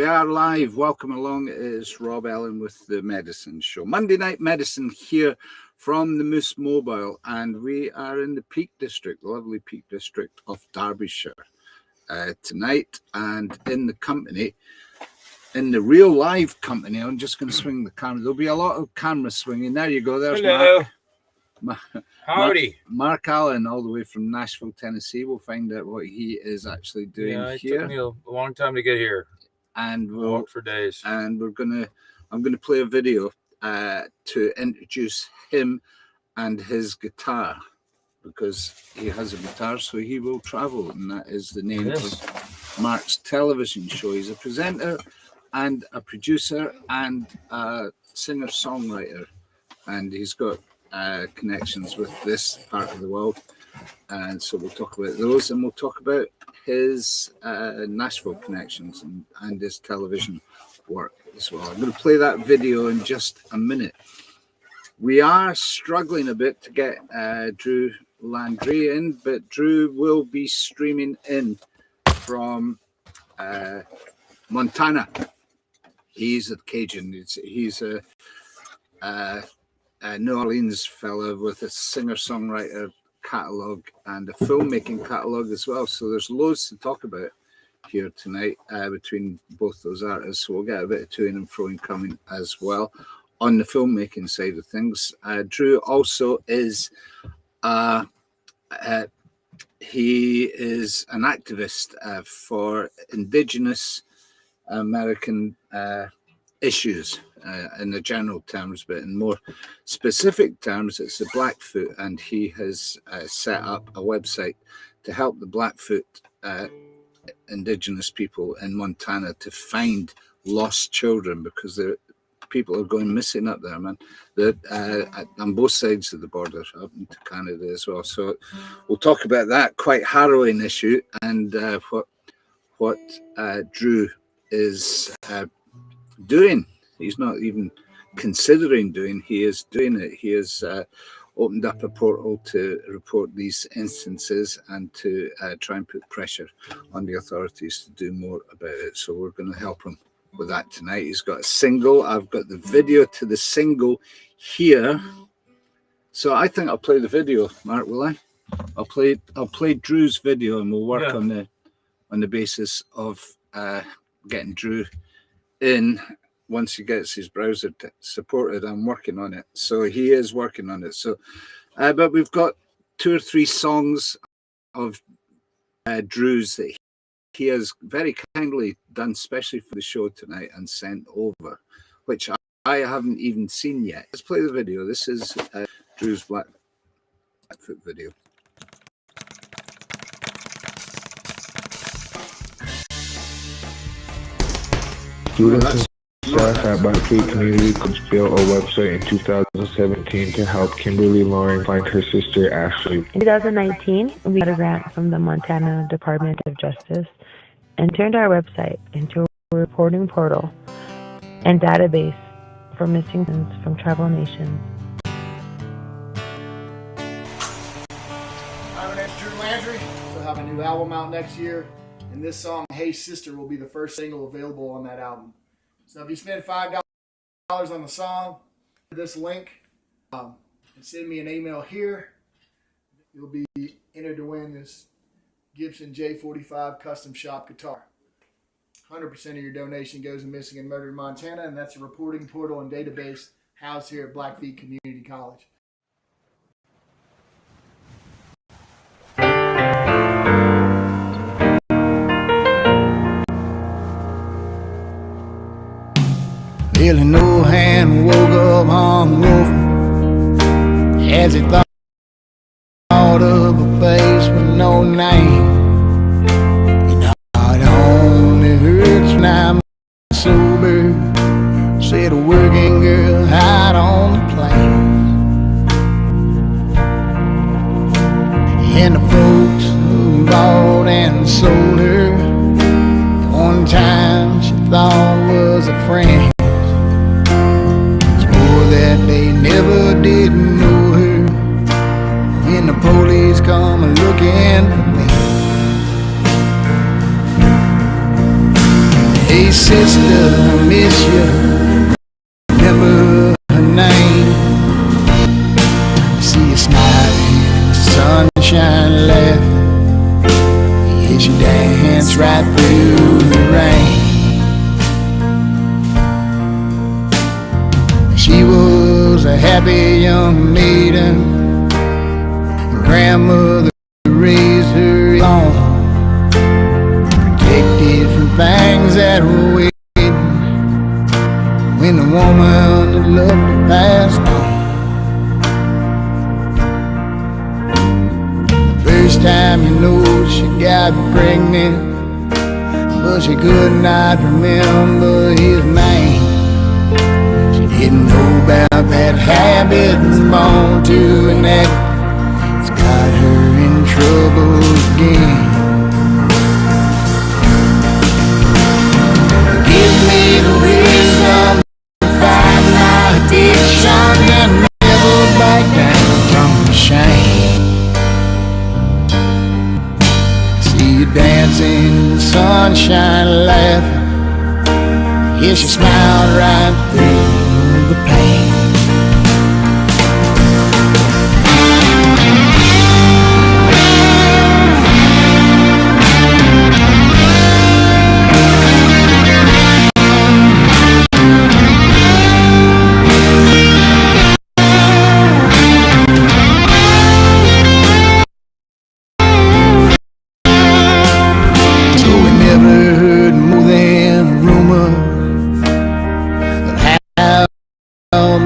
are live. Welcome along. It's Rob Ellen with the Medicine Show. Monday Night Medicine here from the Moose Mobile, and we are in the Peak District, the lovely Peak District of Derbyshire tonight, and in the company, in the real live company. I'm just going to swing the camera. There'll be a lot of camera swinging. There you go. There's Hello. Howdy. Mark Allen, all the way from Nashville, Tennessee. We'll find out what he is actually doing here. It took me a long time to get here. And we'll walk for days. And I'm gonna play a video to introduce him and his guitar, because he has a guitar, so he will travel, and that is the name of Mark's television show. He's a presenter and a producer and a singer-songwriter, and he's got connections with this part of the world, and so we'll talk about those, and we'll talk about his Nashville connections and his television work as well. I'm going to play that video in just a minute. We are struggling a bit to get Drew Landry in, but Drew will be streaming in from Montana. He's a Cajun. He's a New Orleans fella with a singer-songwriter catalog and a filmmaking catalog as well. So there's loads to talk about here tonight between both those artists. So we'll get a bit of to and fro coming as well on the filmmaking side of things. Drew also is he is an activist for indigenous American issues in the general terms, but in more specific terms, it's the Blackfoot, and he has set up a website to help the Blackfoot indigenous people in Montana to find lost children, because people are going missing up there, man. On both sides of the border, up into Canada as well. So we'll talk about that quite harrowing issue, and what Drew is doing. He's not even considering doing. He is doing it. He has opened up a portal to report these instances and to try and put pressure on the authorities to do more about it. So we're going to help him with that tonight. He's got a single. I've got the video to the single here. So I think I'll play the video, Mark, will I? I'll play Drew's video, and we'll work on the basis of getting Drew in. Once he gets his browser supported, I'm working on it. So he is working on it. So, but we've got 2 or 3 songs of Drew's that he has very kindly done, especially for the show tonight, and sent over, which I haven't even seen yet. Let's play the video. This is Drew's Blackfoot video. Students at Blackfeet Community College built a website in 2017 to help Kimberly Lauren find her sister Ashley. In 2019, we got a grant from the Montana Department of Justice and turned our website into a reporting portal and database for missing persons from tribal nations. My name's Drew Landry. We'll have a new album out next year, and this song, Hey Sister, will be the first single available on that album. So if you spend $5 on the song, this link, and send me an email here, you'll be entered to win this Gibson J45 custom shop guitar. 100% of your donation goes to Missing and Murdered Montana, and that's a reporting portal and database housed here at Blackfeet Community College. Billy No Hand woke up hungover as he thought of a face with no name. And it only hurts when I'm sober, said a working girl out on the plains. And the folks who bought and sold her, one time she thought was a friend, that they never did know her when the police come looking for me. Hey sister, sister, I miss you. Remember her name. I see you smiling in the sunshine, laughing. Yes, you dance right through the rain. She was a happy young maiden. Grandmother raised her alone, protected from things that were waiting when the woman that loved her passed on. The first time you know she got pregnant, but she could not remember his name. She didn't know about that habit and born to enact. Got her in trouble again. Give me the wisdom to fight my addiction and never back down from the shame. See you dancing in the sunshine, laughing. Yes, you smiled right through the pain.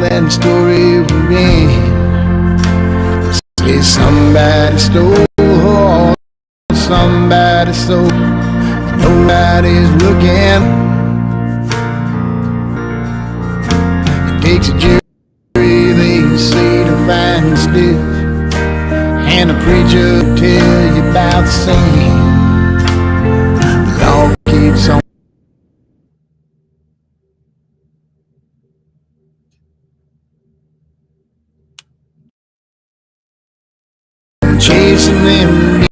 That story would end. Say somebody stole her, somebody stole, nobody's looking. It takes a jury, they say, to find still, and a preacher will tell you about sin. The law keeps on. Chasing them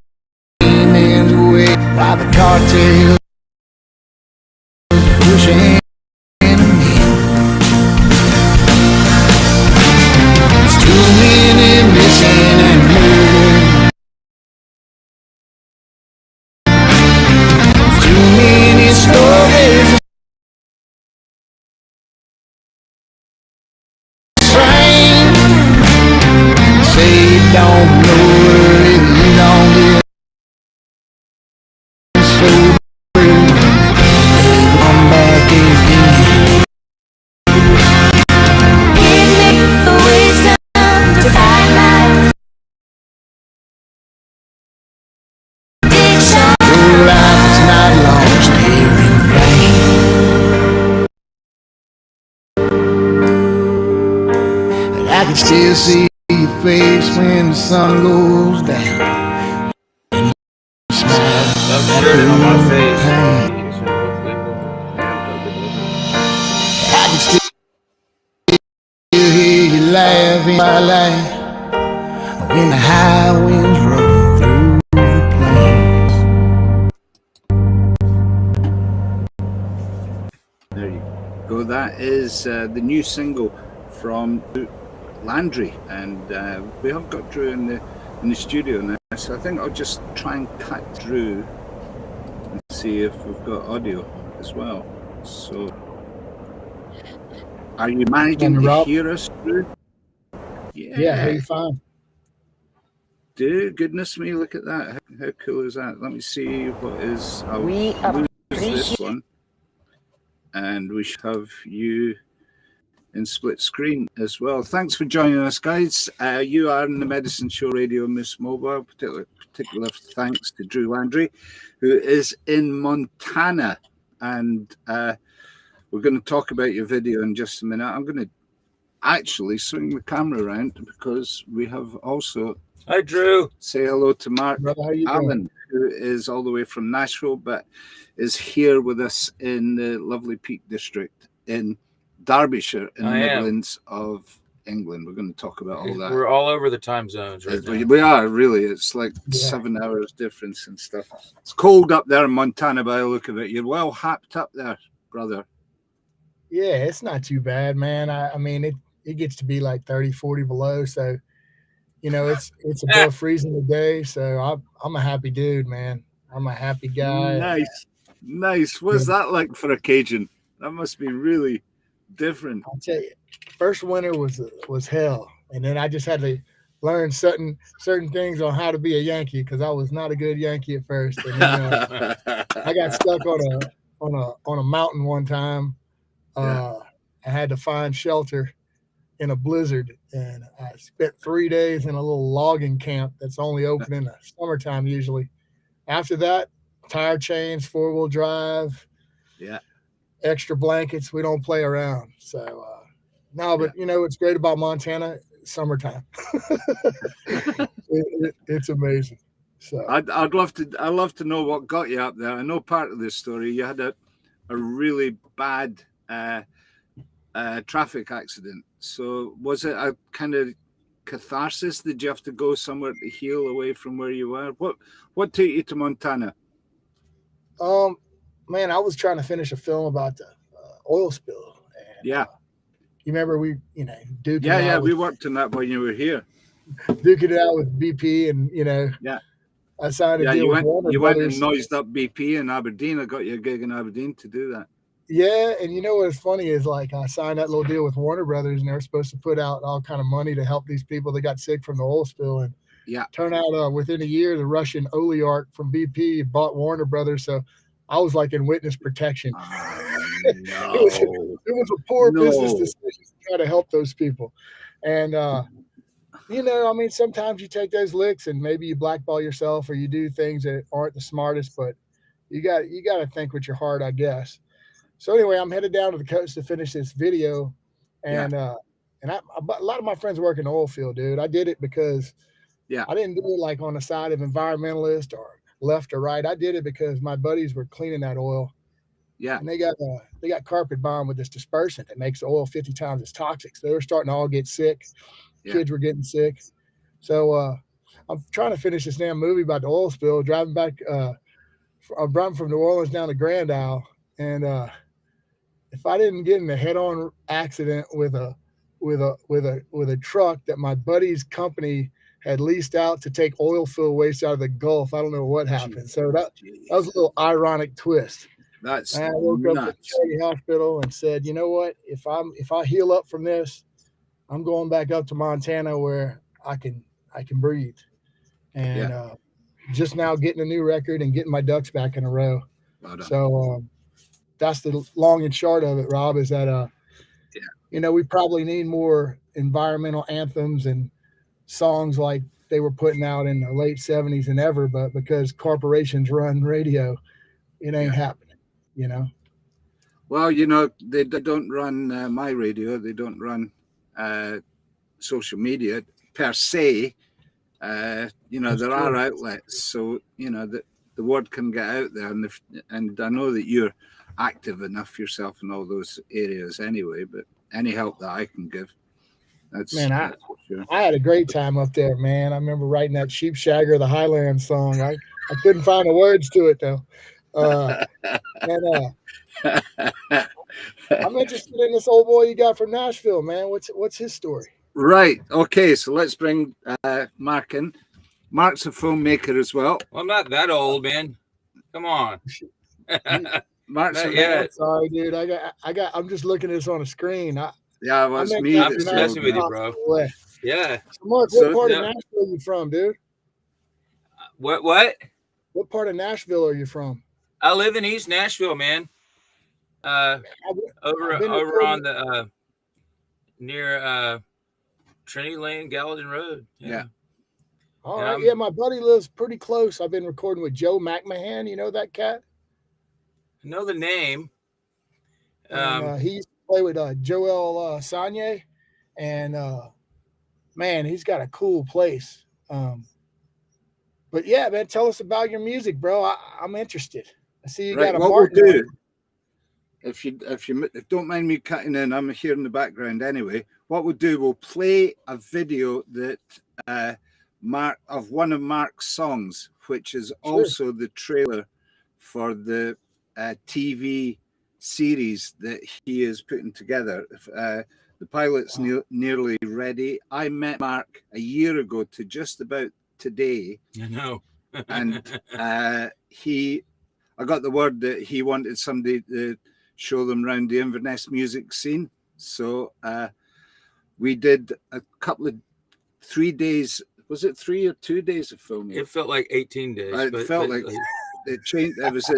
demons away while the cartel pushing them in. There's too many missing and murdered. There's too many stories the same. Say you don't know. I can still see your face when the sun goes down. And you smile on my face. I can still hear you laughing my life when the high winds roll through the plains. There you go. That is the new single from Landry, and we have got Drew in the studio now, so I think I'll just try and cut Drew and see if we've got audio as well. So, are you managing to hear us, Drew? Yeah, I hear you fine. Dude, goodness me, look at that. How cool is that? Let me see what is. I'll We lose this one, and we should have you in split screen as well. Thanks for joining us, guys. You are in the Medicine Show Radio Miss Mobile. Particular thanks to Drew Landry, who is in Montana, and we're going to talk about your video in just a minute. I'm going to actually swing the camera around because we have also. Hi, Drew. Say hello to Mark Brother, how you Allen, who is all the way from Nashville, but is here with us in the lovely Peak District in Derbyshire, in the Midlands of England. We're going to talk about all that. We're all over the time zones right now. We are, really. It's like 7 hours difference and stuff. It's cold up there in Montana by the look of it. You're well happed up there. brother? Yeah, it's not too bad, man. I mean, it gets to be like 30, 40 below. So, you know, it's above freezing today. So I'm a happy dude, man. I'm a happy guy. Nice. What's that like for a Cajun? That must be really different. I'll tell you, first winter was hell. And then I just had to learn certain things on how to be a Yankee, because I was not a good Yankee at first. And then I got stuck on a mountain one time. I had to find shelter in a blizzard, and I spent 3 days in a little logging camp that's only open in the summertime usually. After that, tire chains, 4-wheel drive, extra blankets. We don't play around. So no, but you know what's great about Montana? Summertime. It's amazing. So I'd love to know what got you up there. I know part of this story. You had a really bad traffic accident. So was it a kind of catharsis? Did you have to go somewhere to heal away from where you were? What took you to Montana? Man, I was trying to finish a film about the oil spill. And, you remember we duking it out we worked on that when you were here. Duking it out with BP, and I signed a deal with Warner you Brothers. went and noised up BP in Aberdeen. I got you a gig in Aberdeen to do that. Yeah, and you know what's funny is, like, I signed that little deal with Warner Brothers, and they were supposed to put out all kind of money to help these people that got sick from the oil spill. And turned out within a year, the Russian oligarch from BP bought Warner Brothers. So I was like in witness protection. No. it was a poor business decision to try to help those people. And I mean, sometimes you take those licks and maybe you blackball yourself, or you do things that aren't the smartest, but you got to think with your heart, I guess. So anyway, I'm headed down to the coast to finish this video, and a lot of my friends work in the oil field, dude. I did it because I didn't do it like on the side of environmentalist or left or right. I did it because my buddies were cleaning that oil. And they got carpet bombed with this dispersant that makes the oil 50 times as toxic. So they were starting to all get sick. Kids were getting sick. So I'm trying to finish this damn movie about the oil spill, driving back. I'm driving from New Orleans down to Grand Isle, and if I didn't get in a head-on accident with a truck that my buddy's company had leased out to take oil field waste out of the Gulf, I don't know what happened. So that was a little ironic twist. And I woke up at the charity hospital and said, you know what? If I heal up from this, I'm going back up to Montana where I can breathe. And just now getting a new record and getting my ducks back in a row. So that's the long and short of it, Rob, is that we probably need more environmental anthems and songs like they were putting out in the late 70s and ever, but because corporations run radio, it ain't happening. Well, they don't run my radio. They don't run social media per se. There are outlets, so the word can get out there, and I know that you're active enough yourself in all those areas anyway. But any help that I can give, that's for sure. I had a great time up there, man. I remember writing that Sheep Shagger of the Highlands song. I couldn't find the words to it though. I'm interested in this old boy you got from Nashville, man. What's his story? Right. Okay. So let's bring Mark in. Mark's a filmmaker as well. Well, I'm not that old, man. Come on. Mark's sorry, dude. I'm just looking at this on a screen. It was me. I'm just messing with you, bro. Yeah. So Mark, what part of Nashville are you from, dude? What? What part of Nashville are you from? I live in East Nashville, man. Over on the near Trinity Lane, Gallatin Road. Yeah. All right. Yeah, my buddy lives pretty close. I've been recording with Joe McMahon. You know that cat? I know the name. He used to play with Joel Sanye, and man, he's got a cool place. But yeah, man, tell us about your music, bro. I'm interested. I see you got a What we'll do, if you don't mind me cutting in, I'm here in the background anyway. What we'll do, we'll play a video that of one of Mark's songs, which is also the trailer for the TV series that he is putting together. The pilot's nearly ready. I met Mark a year ago to just about today. I know. And I got the word that he wanted somebody to show them around the Inverness music scene. So we did a couple of 3 days. Was it 3 or 2 days of filming? It felt like 18 days. It felt like it changed. It was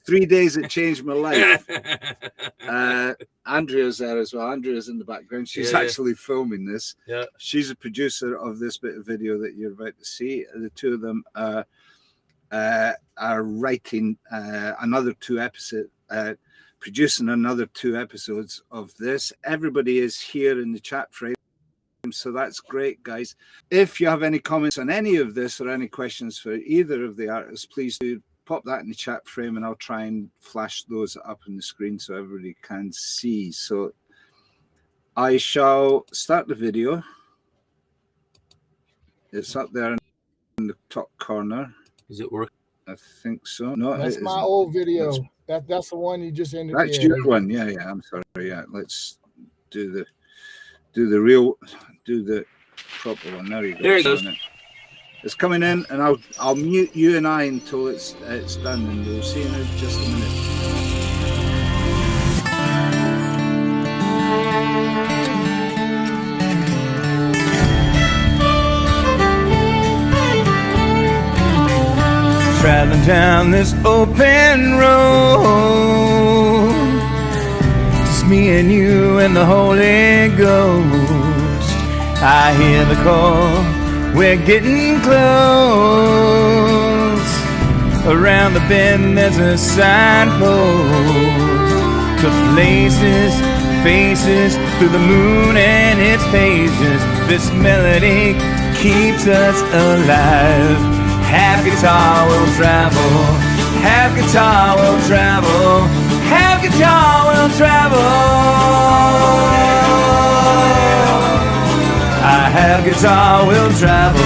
3 days that changed my life. Andrea's there as well. Andrea's in the background. She's actually filming this. Yeah. She's a producer of this bit of video that you're about to see. The two of them are writing another 2 episodes, producing another 2 episodes of this. Everybody is here in the chat frame. So that's great, guys. If you have any comments on any of this or any questions for either of the artists, please do pop that in the chat frame and I'll try and flash those up on the screen so everybody can see. So I shall start the video. It's up there in the top corner. Is it working? I think so. No, that's my old video. That's the one you just ended. That's your one. Yeah. I'm sorry. Yeah, let's do the proper one. There you go. There it goes. It's coming in, and I'll mute you and I until it's done, and we'll see in just a minute. Traveling down this open road, just me and you and the Holy Ghost. I hear the call, we're getting close. Around the bend there's a signpost to places, faces, through the moon and its phases. This melody keeps us alive. Half guitar will travel, half guitar will travel, half guitar will travel. I have guitar will travel.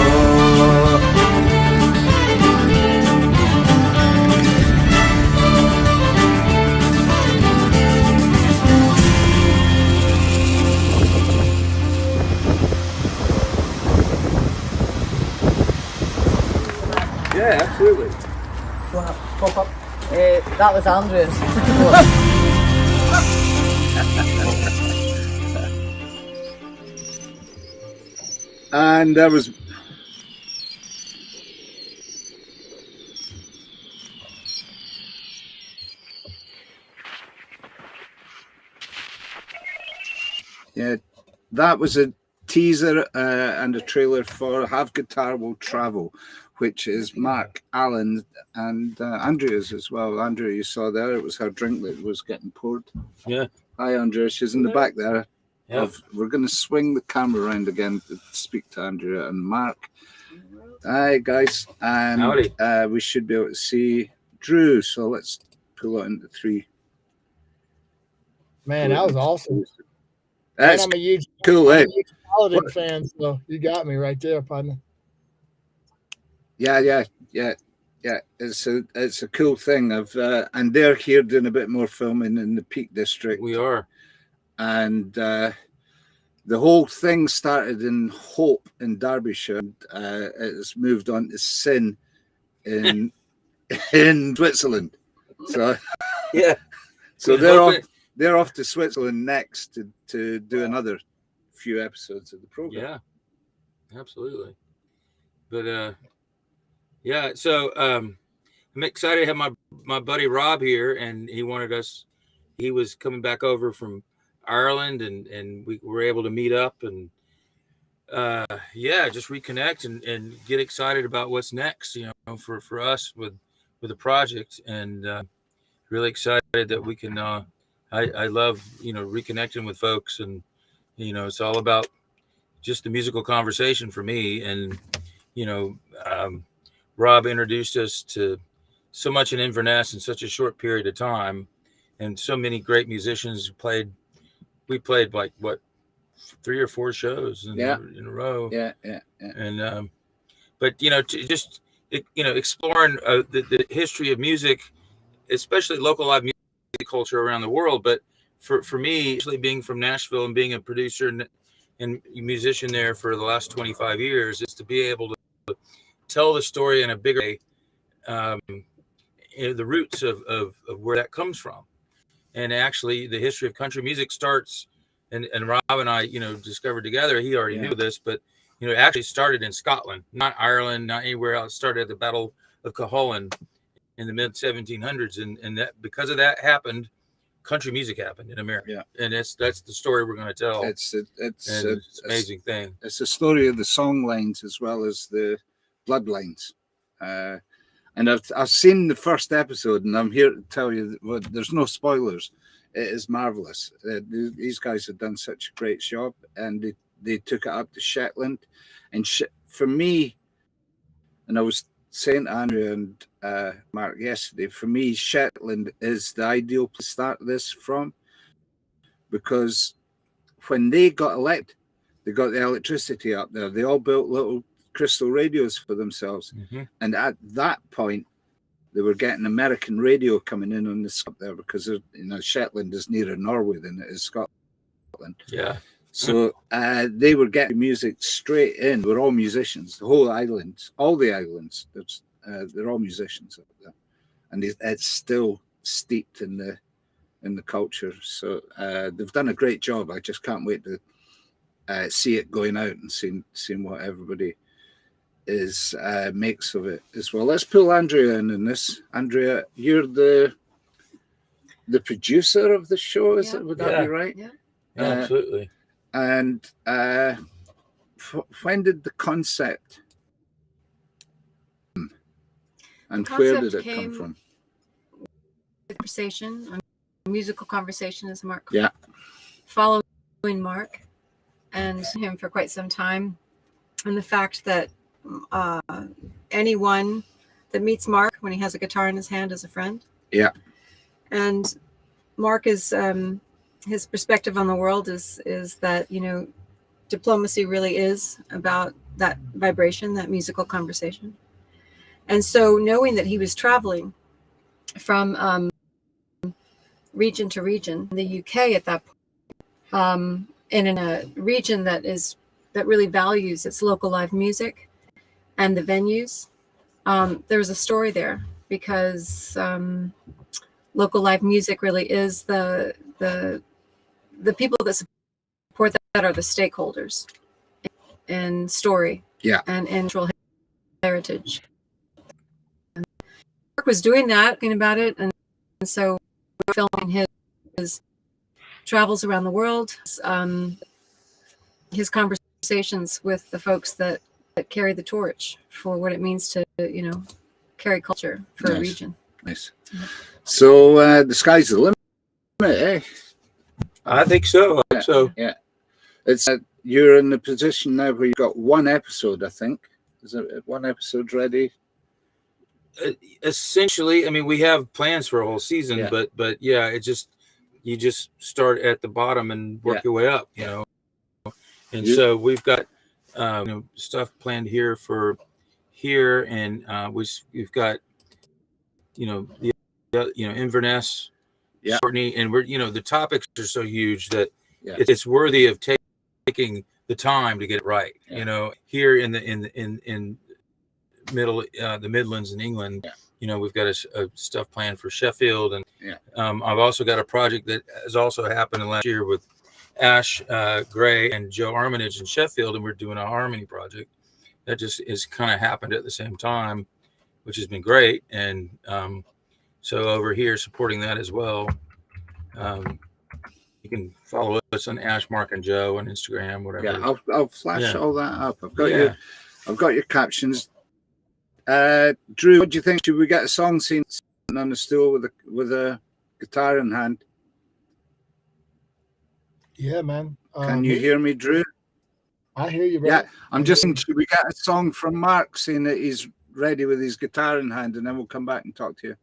Yeah, absolutely. Pop up. That was Andrews. And that was that was a teaser and a trailer for Have Guitar Will Travel, which is Mark, Alan, and Andrea's as well. Andrea, you saw there, it was her drink that was getting poured. Yeah. Hi, Andrea. She's in the back there. Yeah. We're going to swing the camera around again to speak to Andrea and Mark. Hi, guys. And we should be able to see Drew. So let's pull it into 3. Man, that was awesome. That's I'm a huge Paladin fan, so you got me right there, partner. Yeah. It's a cool thing. And they're here doing a bit more filming in the Peak District. We are. And the whole thing started in Hope in Derbyshire. It's moved on to Sin in Switzerland. So yeah. So they're off to Switzerland next to do another few episodes of the program. Yeah, absolutely. But yeah, so I'm excited to have my buddy Rob here, and he was coming back over from Ireland, and we were able to meet up and just reconnect and get excited about what's next, for us with the project, and really excited that we can I love reconnecting with folks, and it's all about just the musical conversation for me. And Rob introduced us to so much in Inverness in such a short period of time, and so many great musicians we played like 3 or 4 shows in a row. Yeah. And but exploring the history of music, especially local live music culture around the world. But for me, actually being from Nashville and being a producer and musician there for the last 25 years, is to be able to tell the story in a bigger way, the roots of where that comes from. And actually the history of country music starts, and Rob and I, discovered together, he already knew this, but, it actually started in Scotland, not Ireland, not anywhere else. It started at the Battle of Cuchulainn in the mid 1700s. And that, because of that happened, country music happened in America. Yeah. And that's the story we're going to tell. It's an amazing thing. It's the story of the song lines as well as the bloodlines. And I've seen the first episode, and I'm here to tell you that there's no spoilers. It is marvelous. These guys have done such a great job, and they took it up to Shetland. And for me, and I was saying to Andrea and Mark yesterday, for me, Shetland is the ideal place to start this from, because when they got elected, they got the electricity up there. They all built little crystal radios for themselves. Mm-hmm. And at that point, they were getting American radio coming in on this up there, because Shetland is nearer Norway than it is Scotland. Yeah. So they were getting music straight in. We're all musicians. The whole island, all the islands, they're all musicians up there, and it's still steeped in the culture. So they've done a great job. I just can't wait to see it going out and seeing what everybody makes of it as well. Let's pull Andrea in this. Andrea, you're the producer of the show, would that be right? Yeah, absolutely. And when did the concept and where did it come from? Conversation, a musical conversation, as Mark. Yeah. Following Mark and him for quite some time, and the fact that anyone that meets Mark when he has a guitar in his hand is a friend. Yeah. And Mark is his perspective on the world is that diplomacy really is about that vibration, that musical conversation. And so knowing that he was traveling from region to region in the UK at that point, and in a region that really values its local live music and the venues, there was a story there, because local live music really is the people that support that are the stakeholders in story, and cultural heritage. And Mark was doing that, thinking about it, and so we're filming his travels around the world, his conversations with the folks that carry the torch for what it means to carry culture for a region. Nice. So the sky's the limit, eh? I think so. Yeah. It's you're in the position now where you've got one episode, I think. Is it one episode ready? Essentially, I mean, we have plans for a whole season, but yeah, you just start at the bottom and work your way up, And so we've got stuff planned here, and we've got Inverness, Courtney, and we're the topics are so huge that it's worthy of taking the time to get it right. Here in the Midlands in England, we've got a stuff planned for Sheffield, and I've also got a project that has also happened last year with Ash Gray and Joe Armitage in Sheffield, and we're doing a harmony project that just is kind of happened at the same time, which has been great. And so over here supporting that as well. You can follow us on Ash, Mark, and Joe on Instagram, whatever. Yeah, I'll flash all that up. I've got your captions. Drew, what do you think? Should we get a song scene on the stool with a guitar in hand? Yeah, man. Can you hear me, Drew? I hear you, bro. Yeah, I'm just saying, should we get a song from Mark saying that he's ready with his guitar in hand, and then we'll come back and talk to you?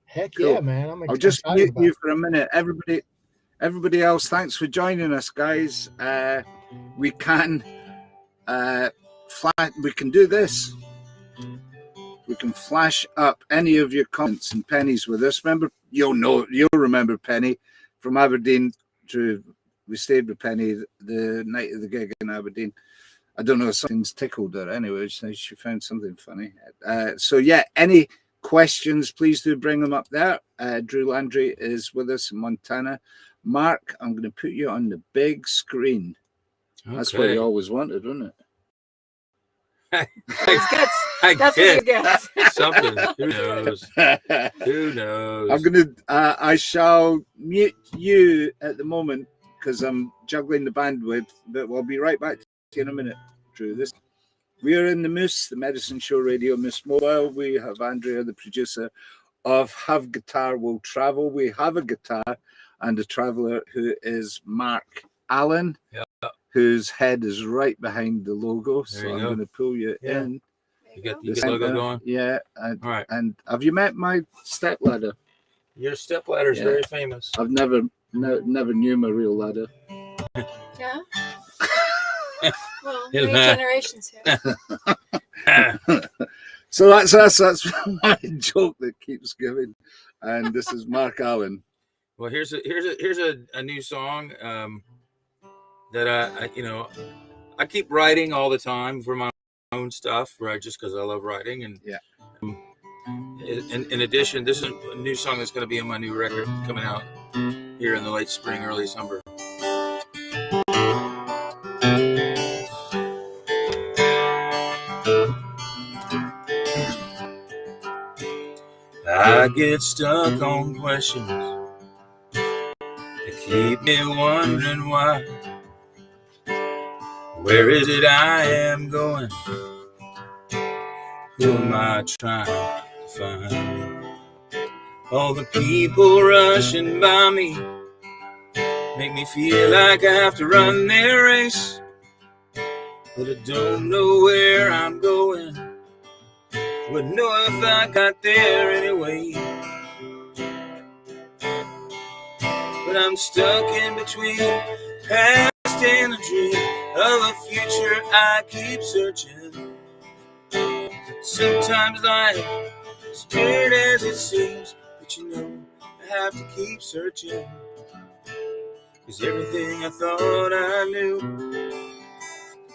Heck yeah, man. I'll just mute you for a minute. Everybody else, thanks for joining us, guys. We can do this. we can flash up any of your comments and Penny's with us. Remember, you'll remember Penny from Aberdeen. We stayed with Penny the night of the gig in Aberdeen. I don't know, something's tickled her anyway. She found something funny. So yeah, any questions, please do bring them up there. Drew Landry is with us in Montana. Mark, I'm going to put you on the big screen. Okay. That's what you always wanted, wasn't it? That's what you get. Something. Who knows? Who knows? I shall mute you at the moment because I'm juggling the bandwidth, but we'll be right back to you in a minute, Drew. We are in the Moose, the Medicine Show Radio Moose Mobile. We have Andrea, the producer of Have Guitar Will Travel. We have a guitar and a traveler who is Mark Allen, whose head is right behind the logo. So I'm going to pull you in. You get the logo going? Yeah. All right. And have you met my stepladder? Your stepladder is very famous. I've never knew my real ladder. Yeah. Well, 3 generations here. So that's us. That's my joke that keeps giving. And this is Mark Allen. Well, here's a new song that I keep writing all the time for my own stuff, right? Just because I love writing, and in addition, this is a new song that's going to be on my new record coming out here in the late spring, early summer. I get stuck on questions that keep me wondering why. Where is it I am going? Who am I trying to find? All the people rushing by me make me feel like I have to run their race, but I don't know where I'm going. Wouldn't know if I got there anyway. But I'm stuck in between past and a dream of a future I keep searching. Sometimes life is weird as it seems, but you know I have to keep searching. 'Cause everything I thought I knew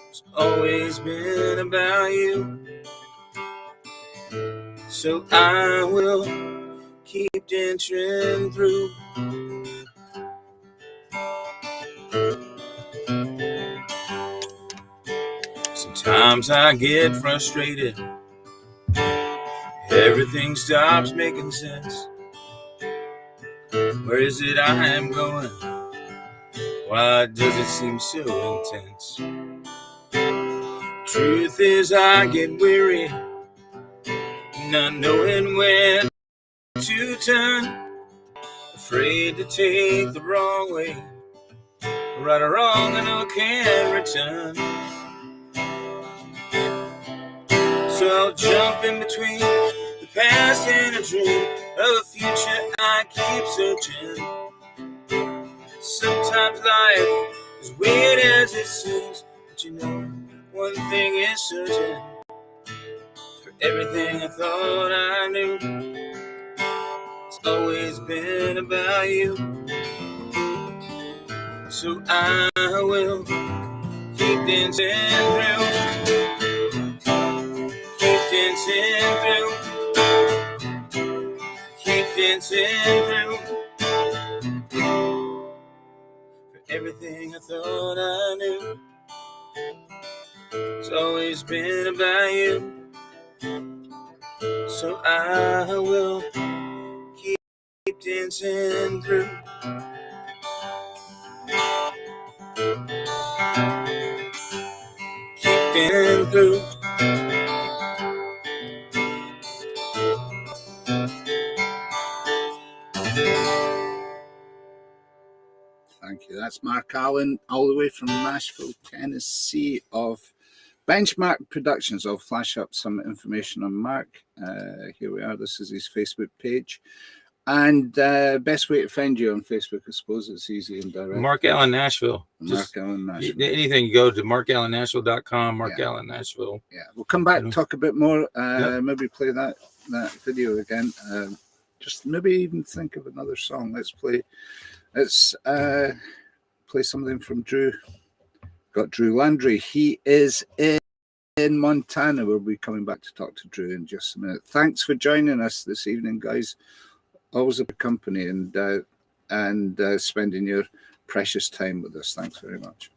has always been about you. So I will keep dancing through. Sometimes I get frustrated. Everything stops making sense. Where is it I am going? Why does it seem so intense? Truth is I get weary, not knowing where to turn, afraid to take the wrong way. Right or wrong, I know I can't return. So I'll jump in between the past and a dream of a future I keep searching. Sometimes life is weird as it seems, but you know, one thing is certain. For everything I thought I knew, it's always been about you. So I will keep dancing through. Keep dancing through. Keep dancing through. For everything I thought I knew, it's always been about you. So I will keep dancing through. Keep dancing through. Thank you. That's Mark Allen, all the way from Nashville, Tennessee, of Benchmark Productions. I'll flash up some information on Mark. Here we are. This is his Facebook page. And best way to find you on Facebook, I suppose it's easy and direct. Mark Allen Nashville. Mark Allen Nashville. Anything, you go to markallennashville.com, Mark Allen Nashville. Yeah, we'll come back and talk a bit more. Yep. Maybe play that video again. Just maybe even think of another song. Let's play something from Drew. Got Drew Landry. He is in Montana. We'll be coming back to talk to Drew in just a minute. Thanks for joining us this evening, guys. Always a good company, and spending your precious time with us. Thanks very much.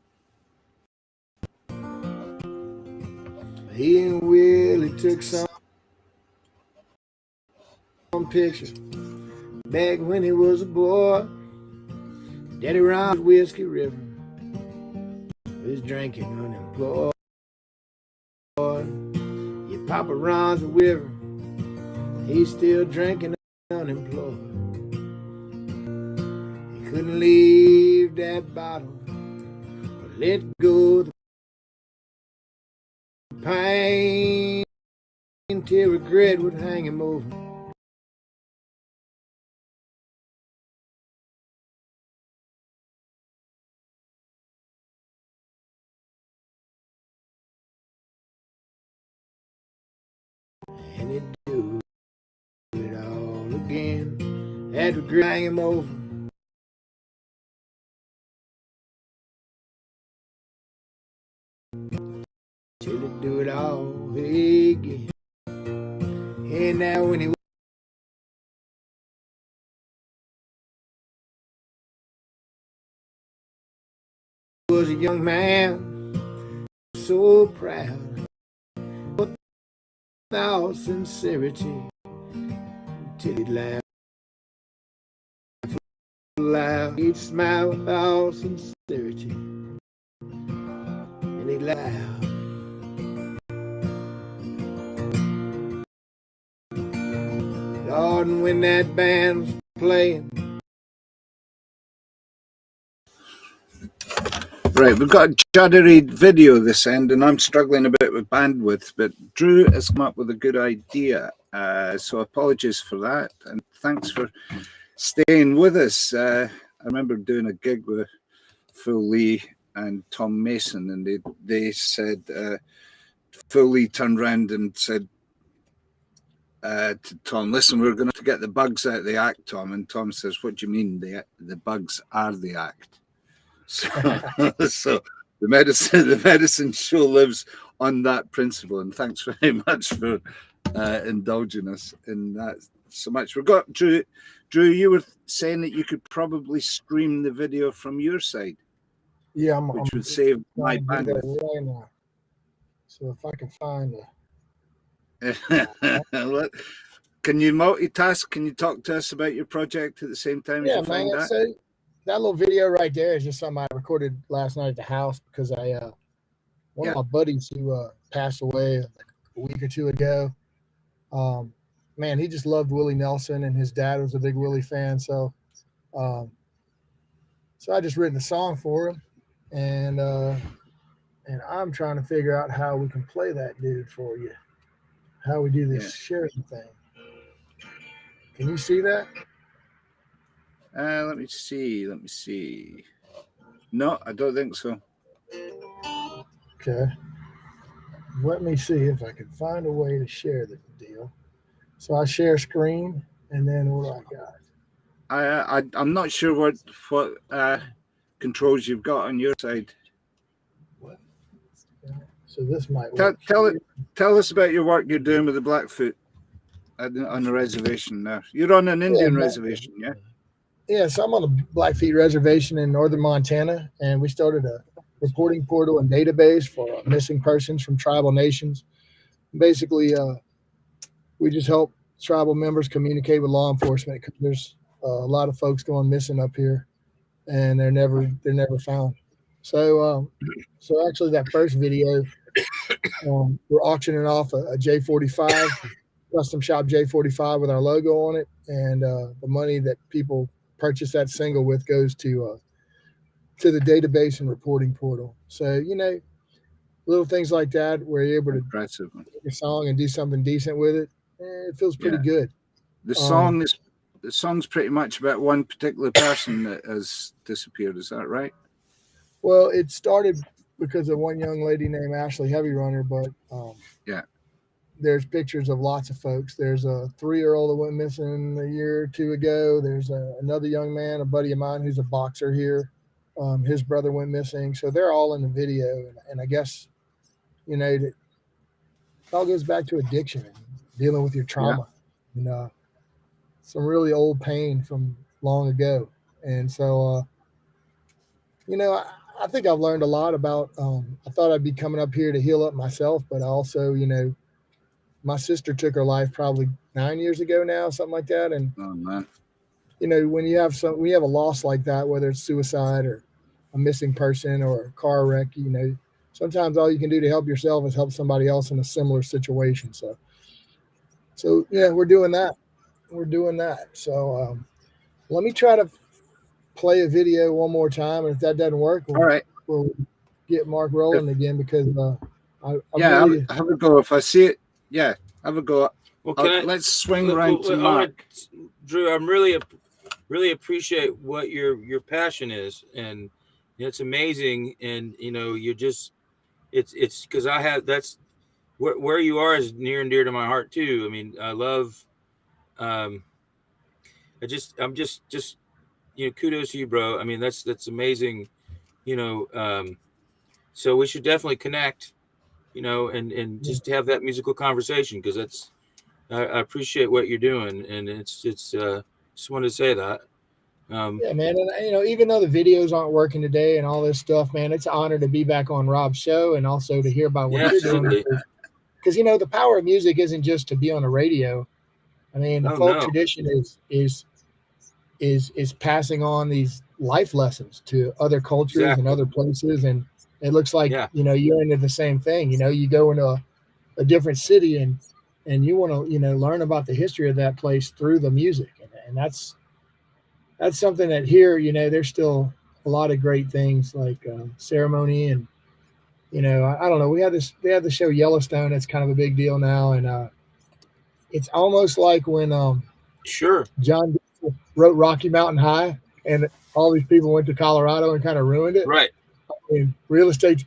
He and Willie took some pictures back when he was a boy. Daddy round Whiskey River was drinking unemployed. Your papa runs the river, he's still drinking unemployed. He couldn't leave that bottle or let go of the pain till regret would hang him over. And he'd do it all again. That regret hang him over. Till he'd do it all again. And now when he was a young man, so proud, without sincerity, till he'd laugh loud, he'd smile without sincerity, and he'd laugh. Lord, and when that band was playing. Right, we've got a juddery video this end, and I'm struggling a bit with bandwidth, but Drew has come up with a good idea. So apologies for that, and thanks for staying with us. I remember doing a gig with Phil Lee and Tom Mason, and they said, Phil Lee turned around and said to Tom, listen, we're going to get the bugs out of the act, Tom. And Tom says, what do you mean the bugs are the act? So, so the medicine show lives on that principle, and thanks very much for indulging us in that so much. We've got Drew. You were saying that you could probably stream the video from your side. Yeah, which would save my bandwidth. Right now. So if I can find Can you multitask? Can you talk to us about your project at the same time as you find that? So that little video right there is just something I recorded last night at the house because one of my buddies who passed away like a week or two ago, man, he just loved Willie Nelson, and his dad was a big Willie fan. So I just written a song for him, and I'm trying to figure out how we can play that dude for you, how we do this sharing thing. Can you see that? Let me see. No, I don't think so. Okay. Let me see if I can find a way to share the deal. So I share screen, and then what do I got? I'm not sure what controls you've got on your side. What? So this might work. Tell us about your work you're doing with the Blackfoot on the reservation there. You're on an Indian reservation, yeah? Yeah, so I'm on the Blackfeet Reservation in northern Montana, and we started a reporting portal and database for missing persons from tribal nations. Basically, we just help tribal members communicate with law enforcement because there's a lot of folks going missing up here, and they're never found. So actually, that first video, we're auctioning off a J45, custom shop J45 with our logo on it, and the money that people purchase that single with goes to the database and reporting portal. So little things like that, where you're able to take a song and do something decent with it. It feels pretty good. The song is the song's pretty much about one particular person that has disappeared. Is that right? Well, it started because of one young lady named Ashley Heavy Runner, but yeah, there's pictures of lots of folks. There's a 3-year-old that went missing a year or two ago. There's another young man, a buddy of mine who's a boxer here. His brother went missing. So they're all in the video. And I guess, you know, it all goes back to addiction and dealing with your trauma. And some really old pain from long ago. And so, you know, I think I've learned a lot about, I thought I'd be coming up here to heal up myself, but also, you know, my sister took her life probably 9 years ago now, something like that. And, oh, man. you know, when you have a loss like that, whether it's suicide or a missing person or a car wreck, you know, sometimes all you can do to help yourself is help somebody else in a similar situation. So yeah, we're doing that. So let me try to play a video one more time. And if that doesn't work, we'll get Mark rolling again, because have a go. If I see it, have a go. Well, let's swing around to Mark. Drew, I'm really appreciate what your passion is, and it's amazing. And you know, you're just it's because that's where you are is near and dear to my heart too. I mean, I love. I'm just you know, kudos to you, bro. I mean, that's amazing. You know, so we should definitely connect. You know, and just have that musical conversation, because that's. I appreciate what you're doing, and it's just wanted to say that. Yeah, man, and you know, even though the videos aren't working today and all this stuff, man, it's an honor to be back on Rob's show and also to hear about what you're doing. Because you know, the power of music isn't just to be on the radio. I mean, the folk tradition is passing on these life lessons to other cultures and other places, and it looks like you know, you're into the same thing. You know, you go into a different city and you want to, you know, learn about the history of that place through the music. And that's something that here, you know, there's still a lot of great things like ceremony. And, you know, I don't know, they have the show Yellowstone. It's kind of a big deal now. And it's almost like when John wrote Rocky Mountain High and all these people went to Colorado and kind of ruined it. Right. I mean, real estate's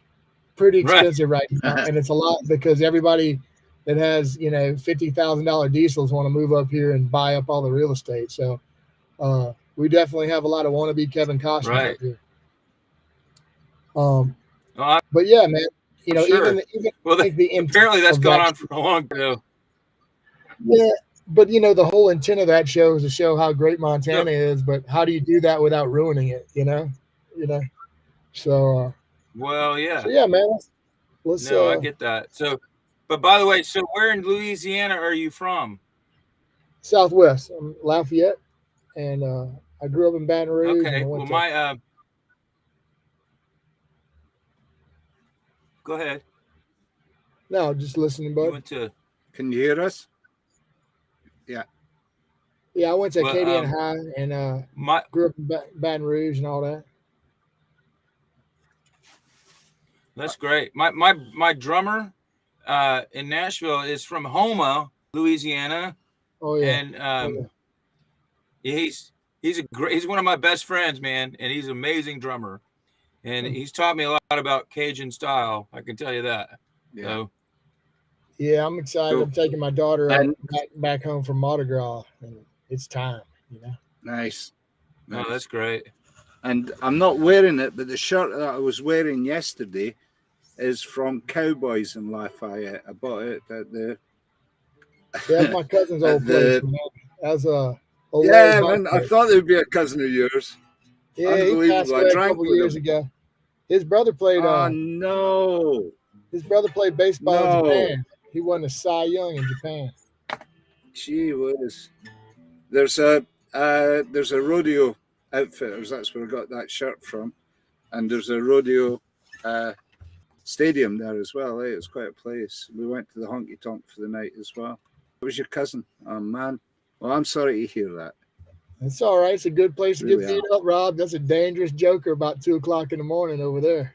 pretty expensive right now. And it's a lot because everybody that has, you know, $50,000 diesels want to move up here and buy up all the real estate. So we definitely have a lot of wannabe Kevin Costner up here. But yeah, man, you know, even well, apparently that's gone on for a long time. Yeah, but you know, the whole intent of that show is to show how great Montana is, but how do you do that without ruining it? You know. So. Well, yeah. So yeah, man. Let's. I get that. So. But by the way, so where in Louisiana are you from? Southwest. I'm Lafayette, and I grew up in Baton Rouge. Okay. Well, go ahead. No, just listening, bud. Can you hear us? Yeah. Yeah, I went to Acadian High and grew up in Baton Rouge and all that. That's great. My drummer in Nashville is from Houma, Louisiana. Oh yeah. And he's one of my best friends, man, and he's an amazing drummer. And he's taught me a lot about Cajun style, I can tell you that. Yeah. So, yeah, I'm excited. I'm taking my daughter back home from Mardi Gras, and it's time, you know. Nice. Oh, that's great. And I'm not wearing it, but the shirt that I was wearing yesterday is from Cowboys in Lafayette. I bought it at the. Yeah, that's my cousin's old place, man. That's man. I thought it would be a cousin of yours. Yeah, he passed away a couple years ago. His brother played. Oh no! His brother played baseball in Japan. He won the Cy Young in Japan. Gee whiz. There's a rodeo outfitters. That's where I got that shirt from, and there's a rodeo stadium there as well. It was quite a place. We went to the honky tonk for the night as well. It was your cousin. Oh man. Well, I'm sorry to hear that. It's all right. It's a good place to get beat up, Rob. That's a dangerous joker about 2:00 in the morning over there.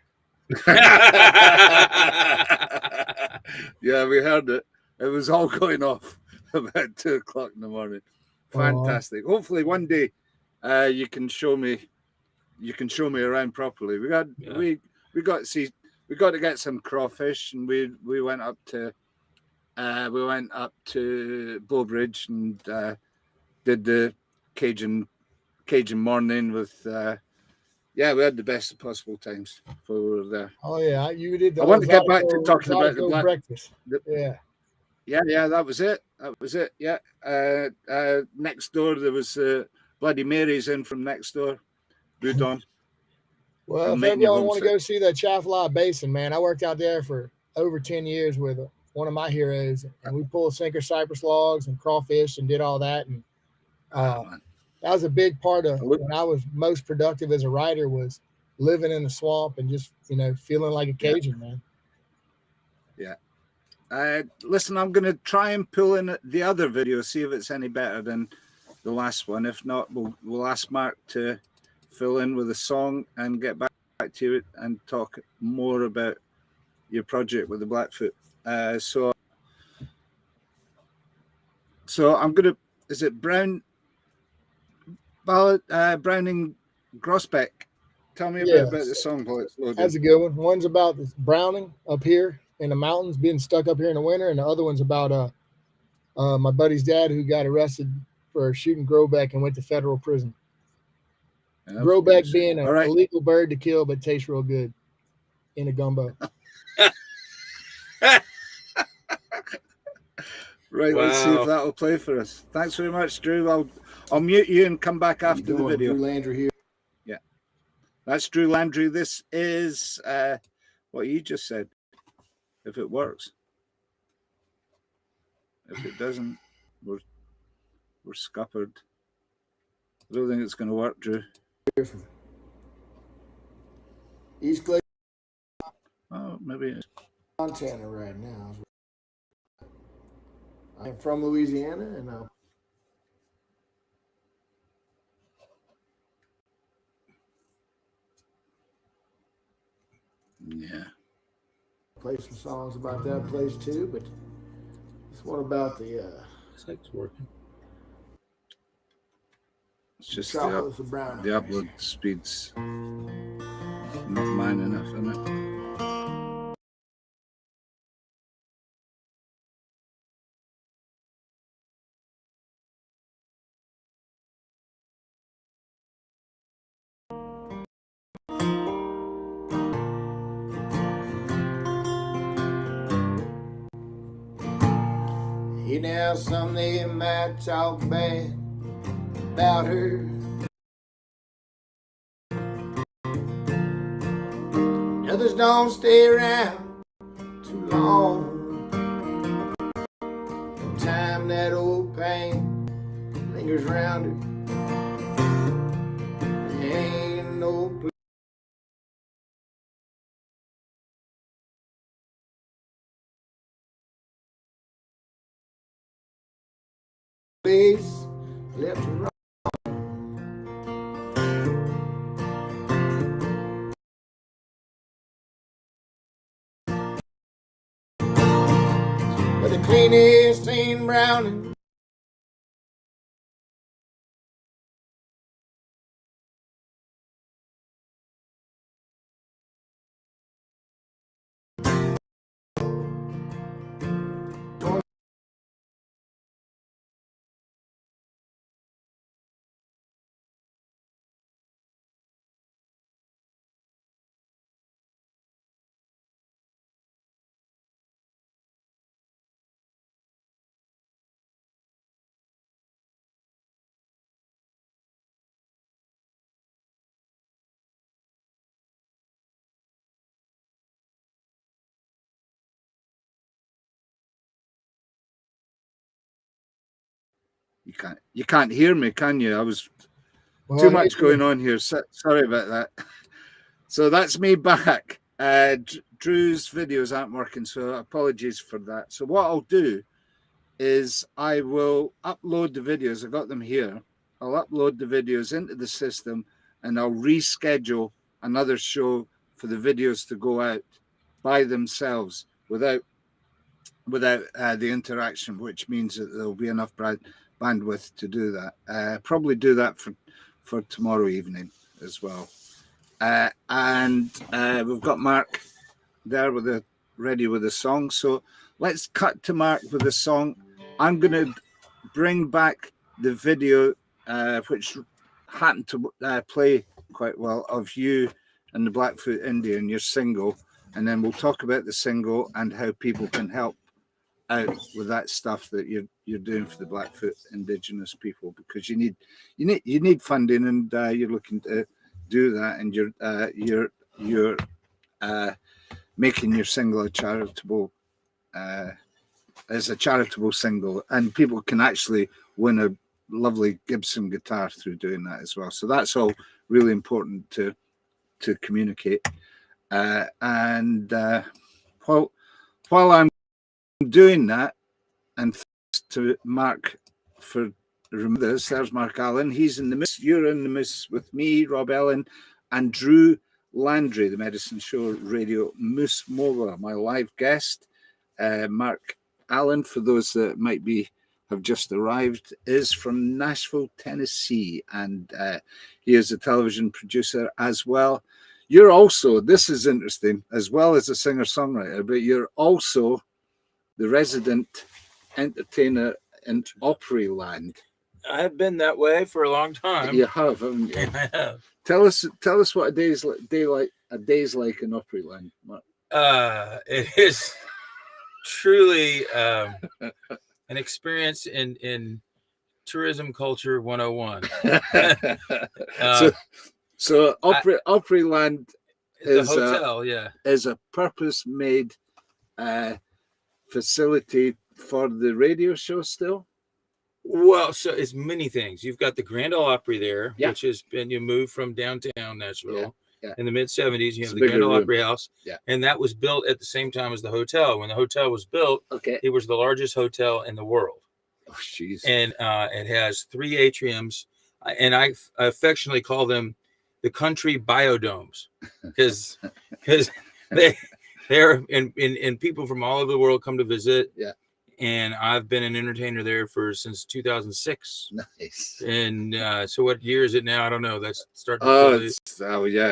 Yeah, we heard it. It was all going off about 2:00 in the morning. Fantastic. Hopefully one day you can show me around properly. We got to get some crawfish, and we went up to Bowbridge and did the Cajun morning with we had the best possible times for we were there. Oh yeah, you did. I want to get back to talking about the breakfast. Yeah, that was it. Yeah. Next door there was Bloody Mary's in from next door. Boudon. Well, if ever y'all want to go see that Chaffalot Basin, man, I worked out there for over 10 years with one of my heroes, and we pulled sinker cypress logs and crawfish and did all that. And that was a big part of when I was most productive as a writer, was living in the swamp and just, feeling like a Cajun, man. Yeah. Listen, I'm going to try and pull in the other video, see if it's any better than the last one. If not, we'll ask Mark to fill in with a song and get back to you and talk more about your project with the Blackfoot. So I'm going to, is it Browning Grosbeck? Tell me a bit about the song while it's loading. That's a good one. One's about Browning up here in the mountains, being stuck up here in the winter, and the other one's about my buddy's dad who got arrested for shooting Grosbeck and went to federal prison. Grosbeck being an illegal bird to kill, but tastes real good in a gumbo. Right, wow. Let's see if that'll play for us. Thanks very much, Drew. I'll mute you and come back after the video. Drew Landry here. Yeah, that's Drew Landry. This is what you just said. If it works, if it doesn't, we're scuppered. I don't think it's going to work, Drew. East Glacier. Oh, maybe it's Montana right now. I'm from Louisiana, and play some songs about that place too. But this one about the it's working. It's just the upload speed's not mine enough, isn't it? Now some they might talk bad about her. Others don't stay around too long. The time that old pain lingers round her, there ain't no place left to run. But the cleanest ain't Browning. You can't hear me, can you? I was too much going on here. Sorry about that. So that's me back. Drew's videos aren't working, so apologies for that. So what I'll do is I will upload the videos. I got them here. I'll upload the videos into the system, and I'll reschedule another show for the videos to go out by themselves without the interaction, which means that there'll be enough bandwidth to do that. Probably do that for tomorrow evening as well. And we've got Mark there ready with a song. So let's cut to Mark with a song. I'm going to bring back the video, which happened to play quite well, of you and the Blackfoot Indian, your single, and then we'll talk about the single and how people can help out with that stuff that you're doing for the Blackfoot indigenous people, because you need funding, and you're looking to do that, and you're making your single a charitable as a charitable single, and people can actually win a lovely Gibson guitar through doing that as well. So that's all really important to communicate. And while I'm doing that, and thanks to Mark for this, there's Mark Allen. He's in the mix. You're in the mix with me, Rob Ellen, and Drew Landry, the Medicine Show Radio Moose Mola, my live guest. Mark Allen, for those that might have just arrived, is from Nashville, Tennessee, and he is a television producer as well. You're also, this is interesting, as well as a singer-songwriter, but you're also the resident entertainer in Opryland. I've been that way for a long time. You have, haven't you? I have. Tell us what a day's like in Opryland, Mark. It is truly an experience in tourism culture 101. So Opryland is the hotel, is a purpose-made facility for the radio show still. Well, so it's many things. You've got the Grand Ole Opry there, which has been, you moved from downtown Nashville in the mid-70s. You have the Grand Ole Opry House, and that was built at the same time as the hotel. When the hotel was built, it was the largest hotel in the world. Oh, jeez. And it has 3 atriums, and I affectionately call them the country biodomes, because they're and people from all over the world come to visit. Yeah. And I've been an entertainer there since 2006. Nice. And so what year is it now? I don't know. That's starting. Yeah.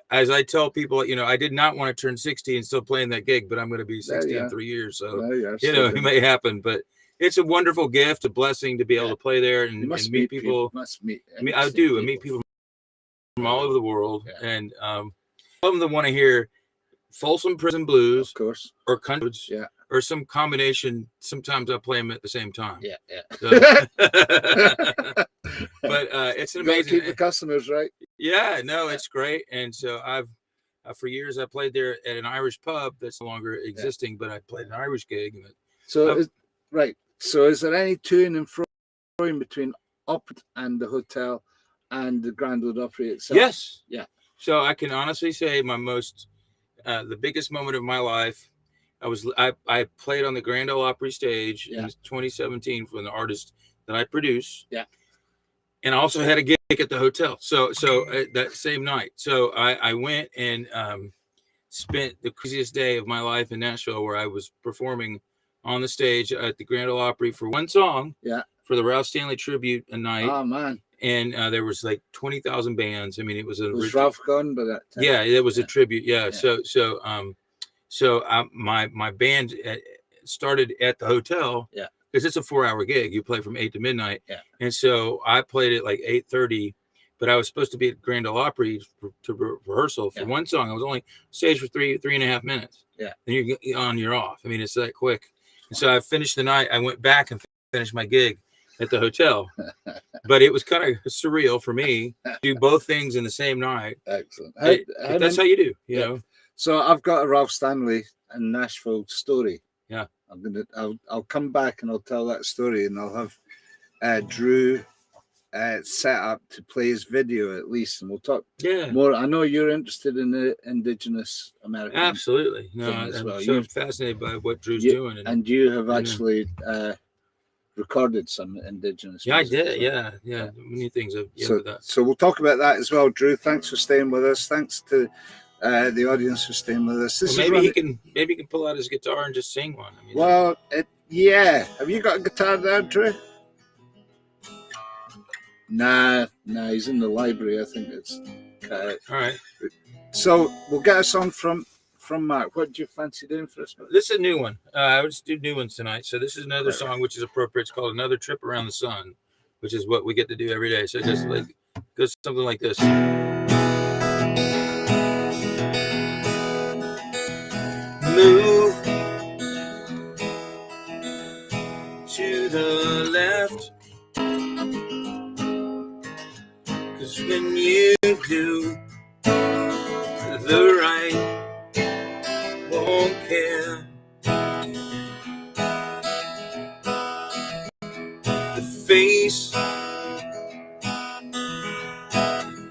As I tell people, I did not want to turn 60 and still playing that gig, but I'm going to be 60 in 3 years. So it may happen, but it's a wonderful gift, a blessing to be able to play there and meet people. I meet people from all over the world, and some of them that want to hear Folsom Prison Blues, of course, or country, or some combination. Sometimes I play them at the same time. So, but it's an amazing. Keep the customers right. Yeah, no, it's great. And so I've for years I played there at an Irish pub that's no longer existing, but I played an Irish gig. So is there any to and fro between Up and the hotel and the Grand Ole Opry itself? Yes. Yeah. So I can honestly say my the biggest moment of my life, I played on the Grand Ole Opry stage in 2017 for the artist that I produce. Yeah. And I also had a gig at the hotel. So that same night. So I went and spent the craziest day of my life in Nashville, where I was performing on the stage at the Grand Ole Opry for one song. Yeah. For the Ralph Stanley tribute a night. Oh man. And there was like 20,000 bands. I mean, it was Ralph gone by that time. Yeah, it was a tribute. Yeah. So my band started at the hotel. Yeah. Because it's a 4-hour gig. You play from 8 to midnight. Yeah. And so I played at like 8:30, but I was supposed to be at Grand Ole Opry to rehearsal for one song. I was only stage for 3.5 minutes. Yeah. And you're off. I mean, it's that quick. And so I finished the night. I went back and finished my gig at the hotel, but it was kind of surreal for me to do both things in the same night. Excellent. That's how you do, you know. So I've got a Ralph Stanley and Nashville story. Yeah. I'll come back and I'll tell that story, and I'll have Drew set up to play his video at least, and we'll talk more. I know you're interested in the indigenous American. Absolutely. No, I'm so fascinated by what Drew's doing. And you have actually recorded some indigenous music. I did. Yeah. Many things. So we'll talk about that as well. Drew, thanks for staying with us. Thanks to the audience for staying with us. Maybe he can pull out his guitar and just sing one. I mean, Yeah. Have you got a guitar there, Drew? Nah, he's in the library. I think it's. All right. So we'll get a song from Mark. What do you fancy doing for us? This is a new one. I would just do new ones tonight. So this is another song which is appropriate. It's called "Another Trip Around the Sun," which is what we get to do every day. So just like goes something like this. Move to the left, 'cause when you do, the right won't care. The face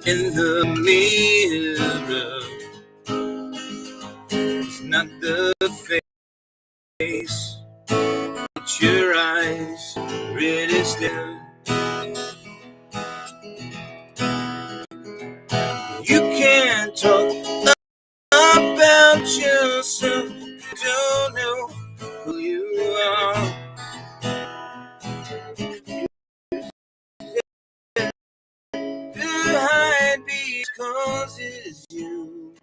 in the mirror is not the face that your eyes really stare. You can't talk about yourself, you don't know who you are. Behind because it's you.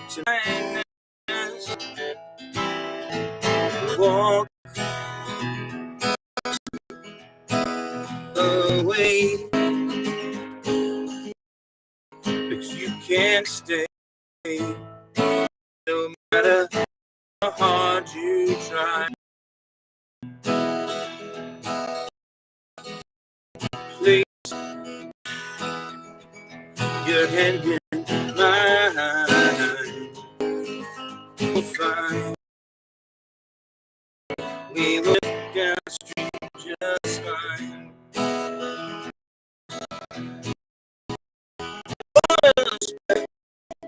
Tonight, walk away, but you can't stay. No matter how hard you try. Place your hand in mine. We'll find we will down the street just fine.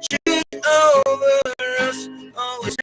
Cheat over us, always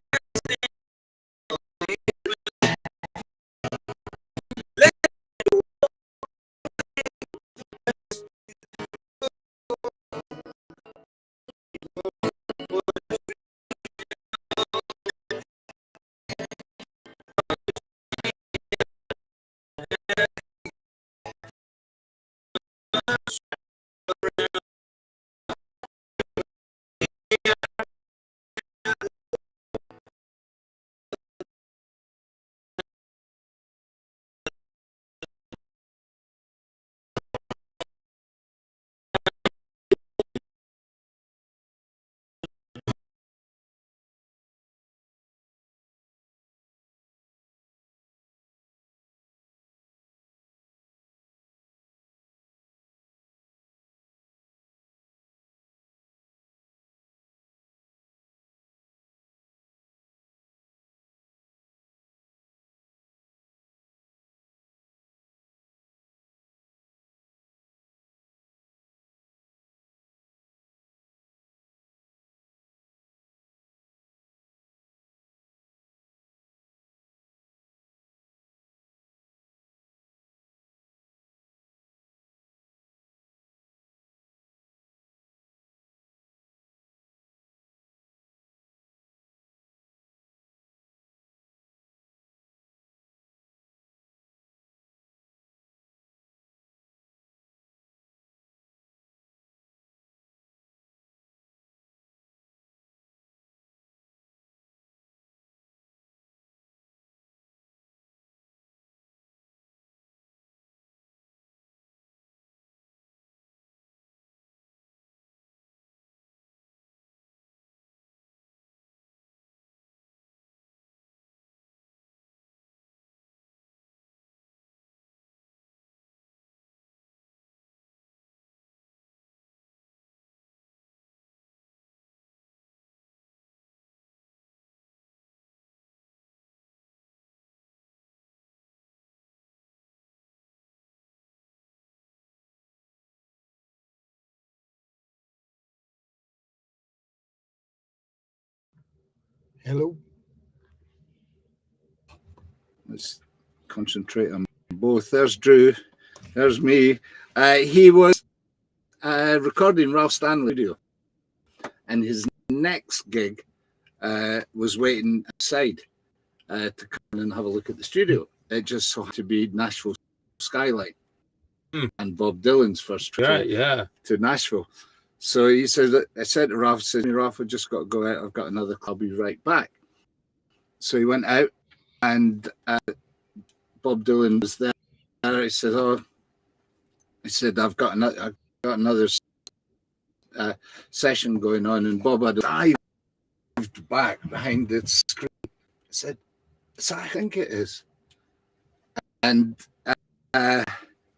Hello. Let's concentrate on both. There's Drew. There's me. He was recording Ralph Stanley video, and his next gig was waiting outside to come in and have a look at the studio. It just so happened to be Nashville skyline and Bob Dylan's first trip to Nashville. So he said, I said to Ralph, Ralph, I've just got to go out. I've got another club. I'll be right back. So he went out, and Bob Dylan was there. He said, I've got another session going on, and Bob had dived back behind the screen. I said, I think it is. And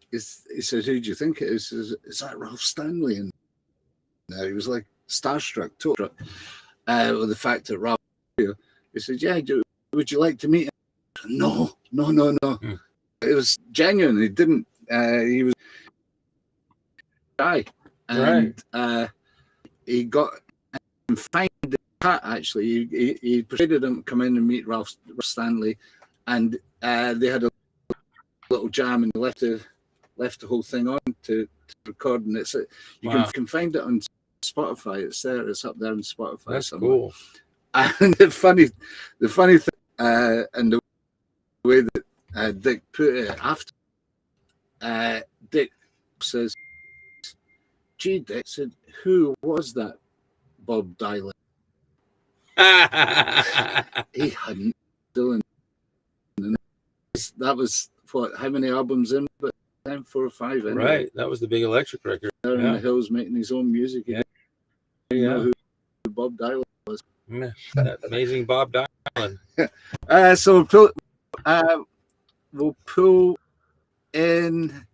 he said, who do you think it is? He says, is that Ralph Stanley? And he was like starstruck, totally with the fact that Ralph, he said, yeah, would you like to meet him? No. It was genuine. He didn't, he was shy. And he got him fined the cat, actually. He persuaded him to come in and meet Ralph Stanley, and they had a little jam, and he left the whole thing on to record, and you can find it on Spotify. It's there. It's up there on Spotify. That's somewhere. Cool. And the funny thing, and the way that Dick put it after, Dick says, "Gee, Dick," said, "who was that Bob Dylan?" He hadn't Dylan. That was what? How many albums in? But 4 or 5. Anyway. Right. That was the big electric record. There in the hills, making his own music. Yeah. You know who Bob Dylan was. Yeah. That amazing Bob Dylan. So we'll pull in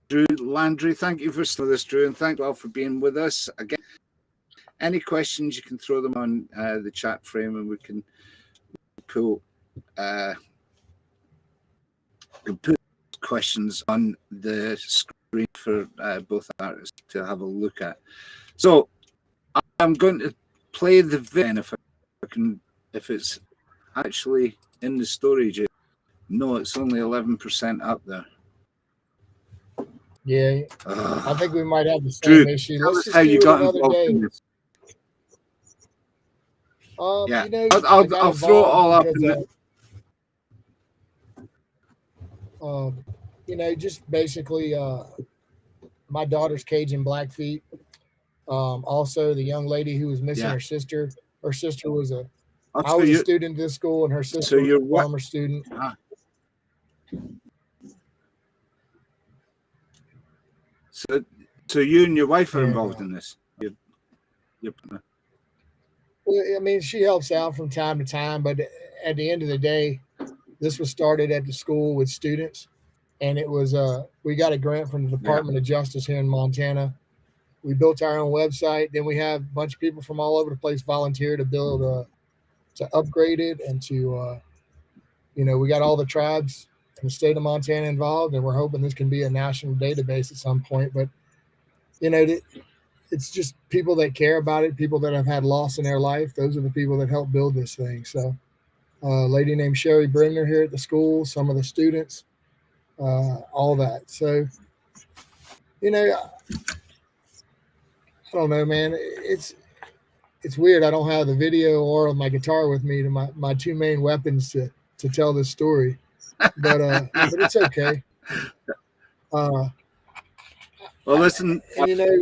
Drew Landry. Thank you for this, Drew, and thank you all for being with us again. Any questions, you can throw them on the chat frame, and we can pull put questions on the screen for both artists to have a look at. So I'm going to play the video if it's actually in the storage. No, it's only 11% up there. Yeah, I think we might have the same Drew, issue. tell Let's us just how do you it got another involved day. in this. Yeah, You know, I'll throw it all up in the... you know, just basically my daughter's Cajun Blackfeet. Also, the young lady who was missing her sister. Her sister was I was a student at this school, and her sister was a former student. So you and your wife are involved in this? Well, I mean, she helps out from time to time, but at the end of the day, this was started at the school with students, and it was we got a grant from the Department of Justice here in Montana. We built our own website. Then we have a bunch of people from all over the place volunteer to build to upgrade it, and to you know, we got all the tribes in the state of Montana involved, and we're hoping this can be a national database at some point. But you know, it's just people that care about it, people that have had loss in their life. Those are the people that help build this thing. So a lady named Sherry Bremner here at the school, some of the students, all that. So, you know, I don't know, man. It's weird. I don't have the video or my guitar with me, to my two main weapons to tell this story, but it's okay. Well, listen, and you know,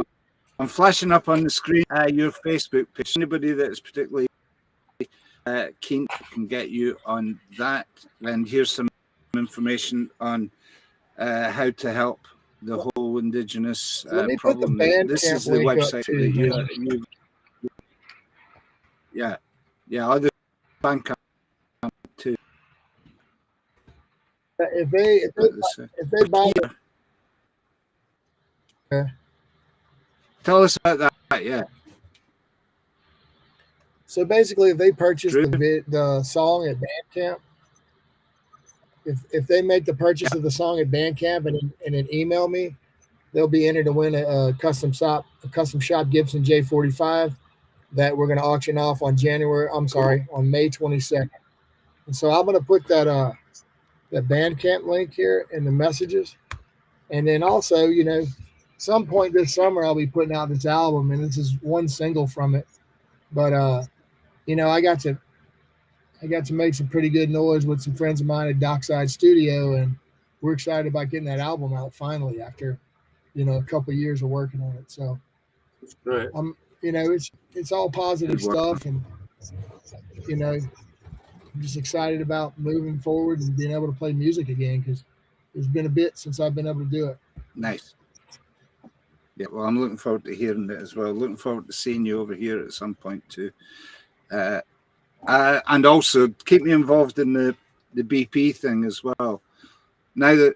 I'm flashing up on the screen your Facebook page. Anybody that's particularly keen can get you on that. And here's some information on how to help the whole indigenous problem. This is the website that you other bank too. If they buy it, tell us about that. Yeah. So basically, if they purchase the song at Bandcamp, if they make the purchase of the song at Bandcamp and then email me, they'll be entered to win a custom shop Gibson J45 that we're going to auction off on on May 22nd. And so I'm going to put that Bandcamp link here in the messages, and then also, you know, some point this summer I'll be putting out this album, and this is one single from it. But you know, I got to make some pretty good noise with some friends of mine at Dockside Studio, and we're excited about getting that album out finally after, you know, a couple of years of working on it. So, Right. you know, it's all positive stuff, and you know, I'm just excited about moving forward and being able to play music again, because it's been a bit since I've been able to do it. Nice. Yeah, well, I'm looking forward to hearing it as well. Looking forward to seeing you over here at some point too. And also keep me involved in the BP thing as well. Now that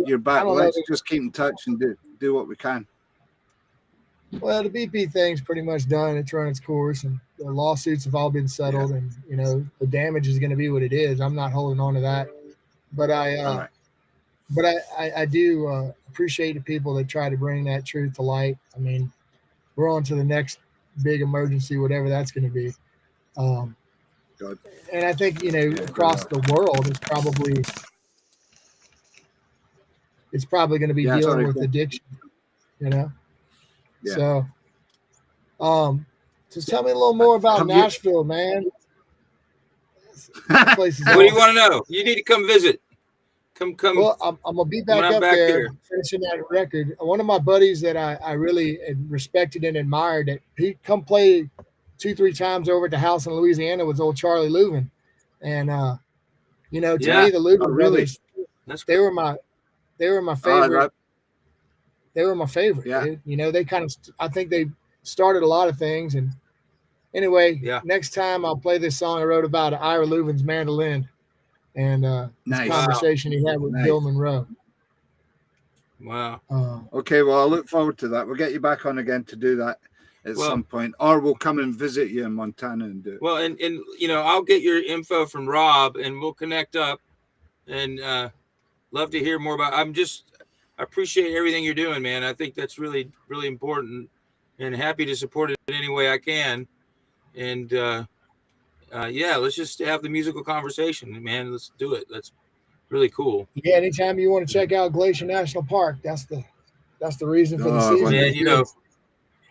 you're back, let's just keep in touch and do what we can. Well, the BP thing's pretty much done. It's run its course, and the lawsuits have all been settled, and you know the damage is going to be what it is. I'm not holding on to that, but I do appreciate the people that try to bring that truth to light. I mean, we're on to the next big emergency, whatever that's going to be. And I think, you know, across the world, it's probably going to be dealing with addiction, you know? Yeah. So, just tell me a little more about Nashville, man. What do you want to know? You need to come visit. Come. Well, I'm gonna be back up there finishing that record. One of my buddies that I really respected and admired, that he come play 2-3 times over at the house in Louisiana, was old Charlie Leuven. And you know, to me, the Leuven brothers, they were my favorite. They were my favorite. Dude. You know, they kind of, I think they started a lot of things. And anyway, next time I'll play this song I wrote about Ira Leuven's mandolin, and this conversation he had with Bill Monroe. Wow. Okay, well, I look forward to that. We'll get you back on again to do that at some point, or we'll come and visit you in Montana and do it. Well, and you know, I'll get your info from Rob, and we'll connect up, and love to hear more about. I appreciate everything you're doing, man. I think that's really, really important, and happy to support it in any way I can. And let's just have the musical conversation, man. Let's do it. That's really cool. Yeah, anytime you want to check out Glacier National Park, that's the reason for the season. Man,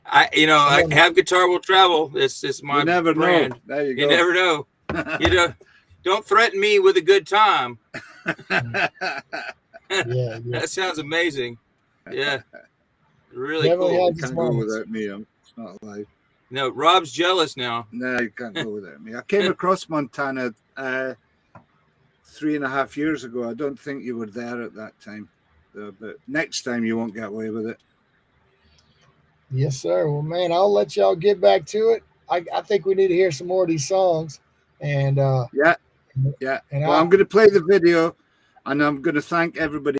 I have Guitar Will Travel. It's my brand. Know. There you go. You never know. Don't threaten me with a good time. Yeah. That sounds amazing. Yeah, really Definitely cool. You can't go without me. It's not alive. No, Rob's jealous now. No, you can't go without me. I came across Montana 3.5 years ago. I don't think you were there at that time, but next time you won't get away with it. Yes, sir. Well, man, I'll let y'all get back to it. I think we need to hear some more of these songs. And yeah. And I'm going to play the video, and I'm going to thank everybody.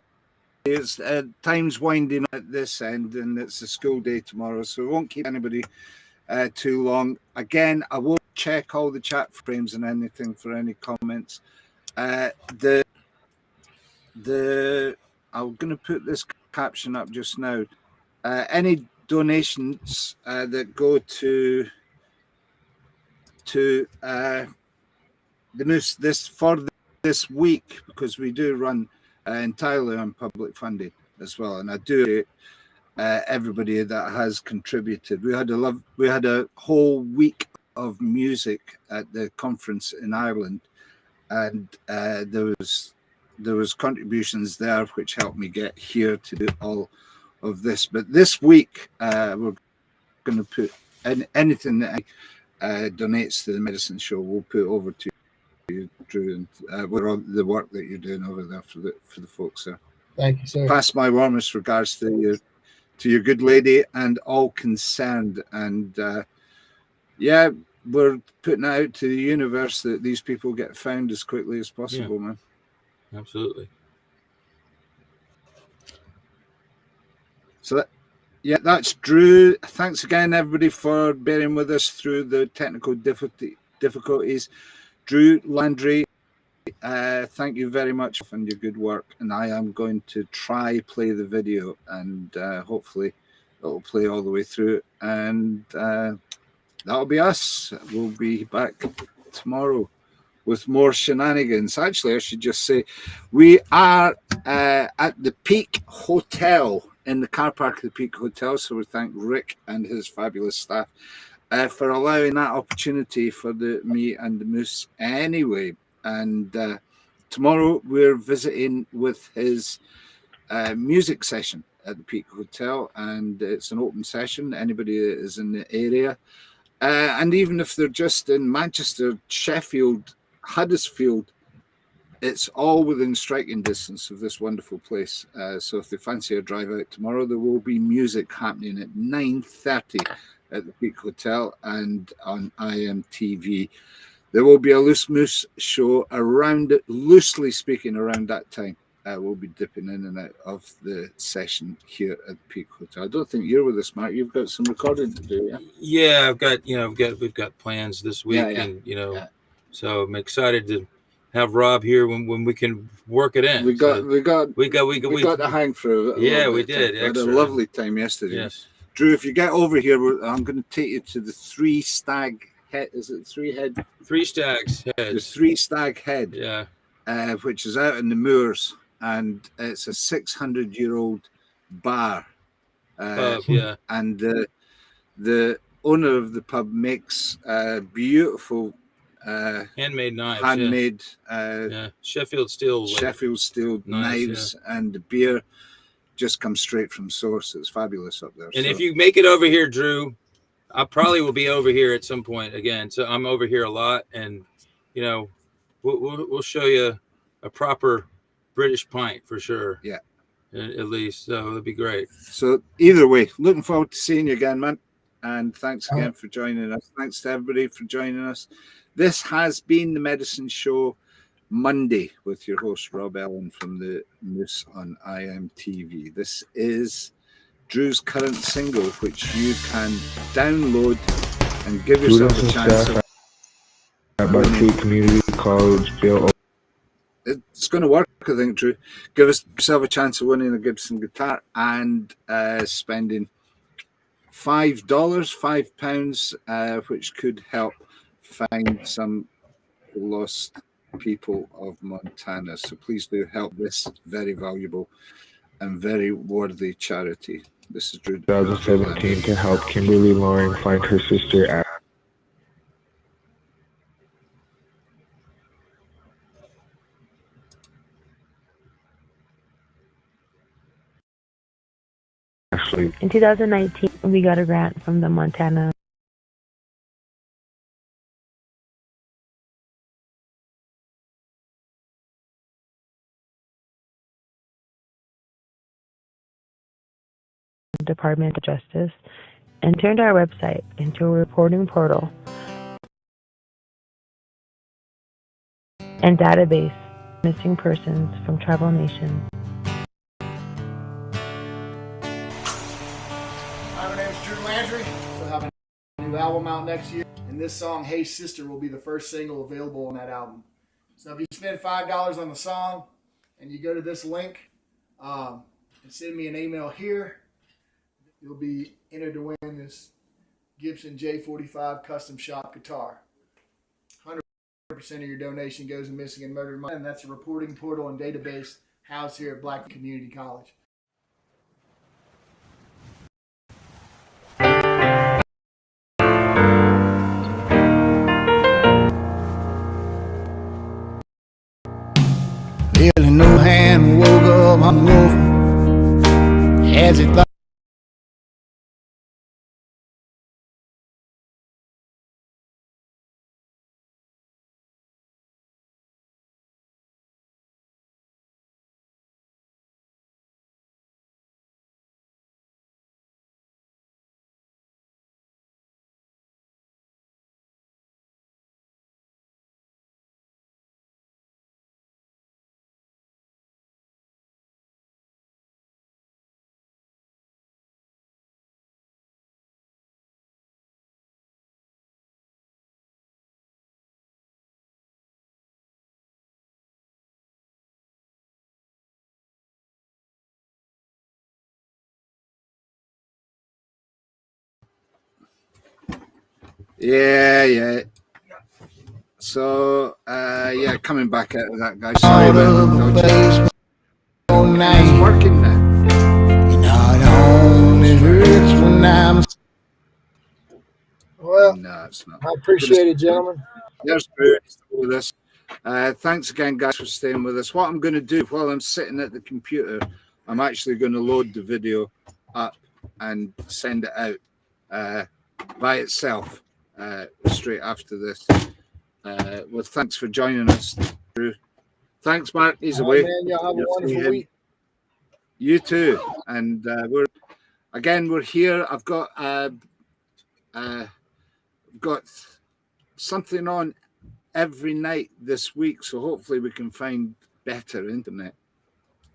It's time's winding at this end, and it's a school day tomorrow, so we won't keep anybody too long. Again, I will check all the chat frames and anything for any comments. I'm going to put this caption up just now. Any donations that go to the news this week, because we do run entirely on public funding as well, and I do everybody that has contributed. We had a whole week of music at the conference in Ireland, and there was contributions there which helped me get here to do all of this. But this week we're going to put anything that donates to the medicine show, we'll put over to you, Drew, and we're on the work that you're doing over there for the folks there. Thank you, sir. Pass my warmest regards to your good lady and all concerned. And we're putting it out to the universe that these people get found as quickly as possible, man. Absolutely. So that's Drew. Thanks again, everybody, for bearing with us through the technical difficulties. Drew Landry, thank you very much for your good work. And I am going to try play the video, and hopefully it'll play all the way through. And that'll be us. We'll be back tomorrow with more shenanigans. Actually, I should just say we are at the Peak Hotel, in the car park of the Peak Hotel. So we thank Rick and his fabulous staff. for allowing that opportunity for me and the Moose anyway. And tomorrow we're visiting with his music session at the Peak Hotel, and it's an open session. Anybody that is in the area, and even if they're just in Manchester, Sheffield, Huddersfield, it's all within striking distance of this wonderful place. So if they fancy a drive out tomorrow, there will be music happening at 9:30 at the Peak Hotel and on iMTV. There will be a Loose Moose show around it, loosely speaking, around that time. We'll be dipping in and out of the session here at the Peak Hotel. I don't think you're with us, Mark. You've got some recording to do, yeah? Yeah, I've got, we've got plans this week, Yeah. and so I'm excited to have Rob here when we can work it in. We got the hang for it. Yeah, we did. We had a lovely time yesterday. Yes. Drew, if you get over here, I'm going to take you to the Three Stag Head. Is it Three Head? Three Stags Head. The Three Stag Head. Yeah. Which is out in the moors, and it's a 600-year-old bar. Pub, yeah. And the owner of the pub makes beautiful handmade knives. Handmade. Sheffield steel. Sheffield steel knives, and the beer just comes straight from source. It's fabulous up there. And if you make it over here, Drew, I probably will be over here at some point again. So I'm over here a lot, and we'll show you a proper British pint for sure. Yeah, at least. So it'll be great. So either way, looking forward to seeing you again, man. And thanks again for joining us. Thanks to everybody for joining us. This has been the Medicine Show Monday with your host, Rob Ellen from the Moose on iMTV. This is Drew's current single, which you can download and give yourself a chance of Blackfeet Community College Bill. It's going to work, I think, Drew. Give yourself a chance of winning a Gibson guitar and spending £5, which could help find some lost people of Montana. So please do help this very valuable and very worthy charity. This is Drew. 2017 to help Kimberly Lauren find her sister Ashley. In 2019, we got a grant from the Montana Department of Justice and turned our website into a reporting portal and database missing persons from tribal nations. Hi, my name is Drew Landry. We'll have a new album out next year, and this song, Hey Sister, will be the first single available on that album. So if you spend $5 on the song and you go to this link and send me an email here, you'll be entered to win this Gibson J45 custom shop guitar. 100% of your donation goes to missing and murdered minors, and that's a reporting portal and database housed here at Black Community College. There's no hand woke up hungover as it thought. Yeah. So, coming back out of that, guys. Sorry about that. It's working now. Not only hurts when I'm. Well, Well, no, it's not. I appreciate it, gentlemen. There's Drew with us. Thanks again, guys, for staying with us. What I'm going to do while I'm sitting at the computer, I'm actually going to load the video up and send it out by itself straight after this. Well, thanks for joining us, Drew. Thanks, Mark. He's away. Man, y'all have a wonderful week. You too. And we're here. I've got something on every night this week, so hopefully we can find better internet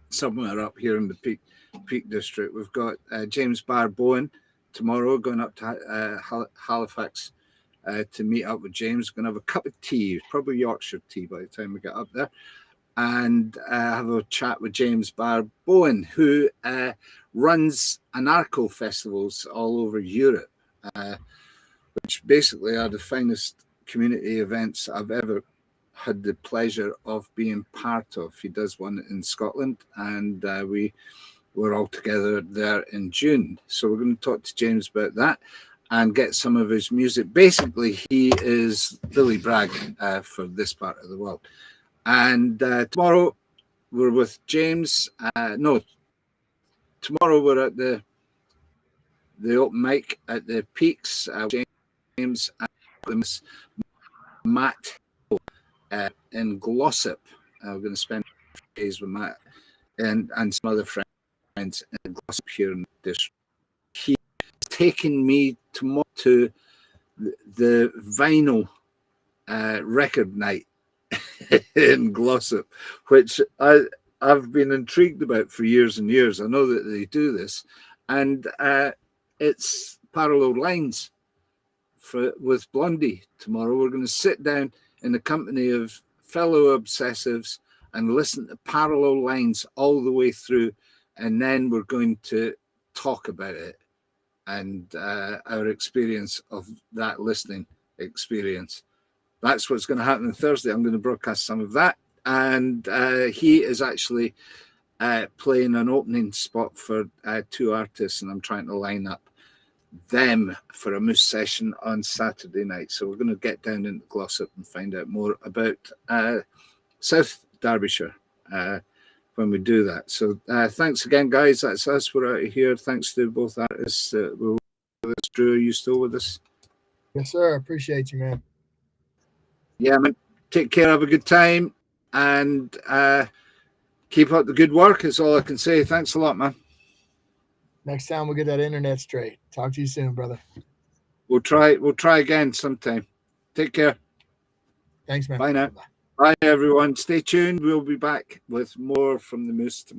somewhere up here in the Peak District. We've got James Barr Bowen tomorrow going up to Halifax to meet up with James. Going to have a cup of tea, probably Yorkshire tea by the time we get up there, and have a chat with James Barr Bowen, who runs anarcho festivals all over Europe, which basically are the finest community events I've ever had the pleasure of being part of. He does one in Scotland, and we were all together there in June. So we're going to talk to James about that and get some of his music. Basically, he is Billy Bragg for this part of the world. And tomorrow we're with James. Tomorrow we're at the open mic at the Peaks. James and Matt in Glossop. We're going to spend days with Matt and some other friends in Glossop here in this. He's taking me tomorrow to the vinyl record night in Glossop, which I've been intrigued about for years and years. I know that they do this, and it's Parallel Lines with Blondie tomorrow. We're going to sit down in the company of fellow obsessives and listen to Parallel Lines all the way through, and then we're going to talk about it and our experience of that listening experience. That's what's going to happen on Thursday. I'm going to broadcast some of that, and he is actually playing an opening spot for two artists, and I'm trying to line up them for a moose session on Saturday night. So we're going to get down into Glossop and find out more about South Derbyshire when we do that. So thanks again, guys. That's us. We're out of here. Thanks to both artists that were with us. Drew, are you still with us? Yes, sir. Appreciate you, man. Yeah, man. Take care. Have a good time, and keep up the good work. Is all I can say. Thanks a lot, man. Next time we'll get that internet straight. Talk to you soon, brother. We'll try again sometime. Take care. Thanks, man. Bye now. Bye, everyone. Stay tuned. We'll be back with more from the Moose tomorrow.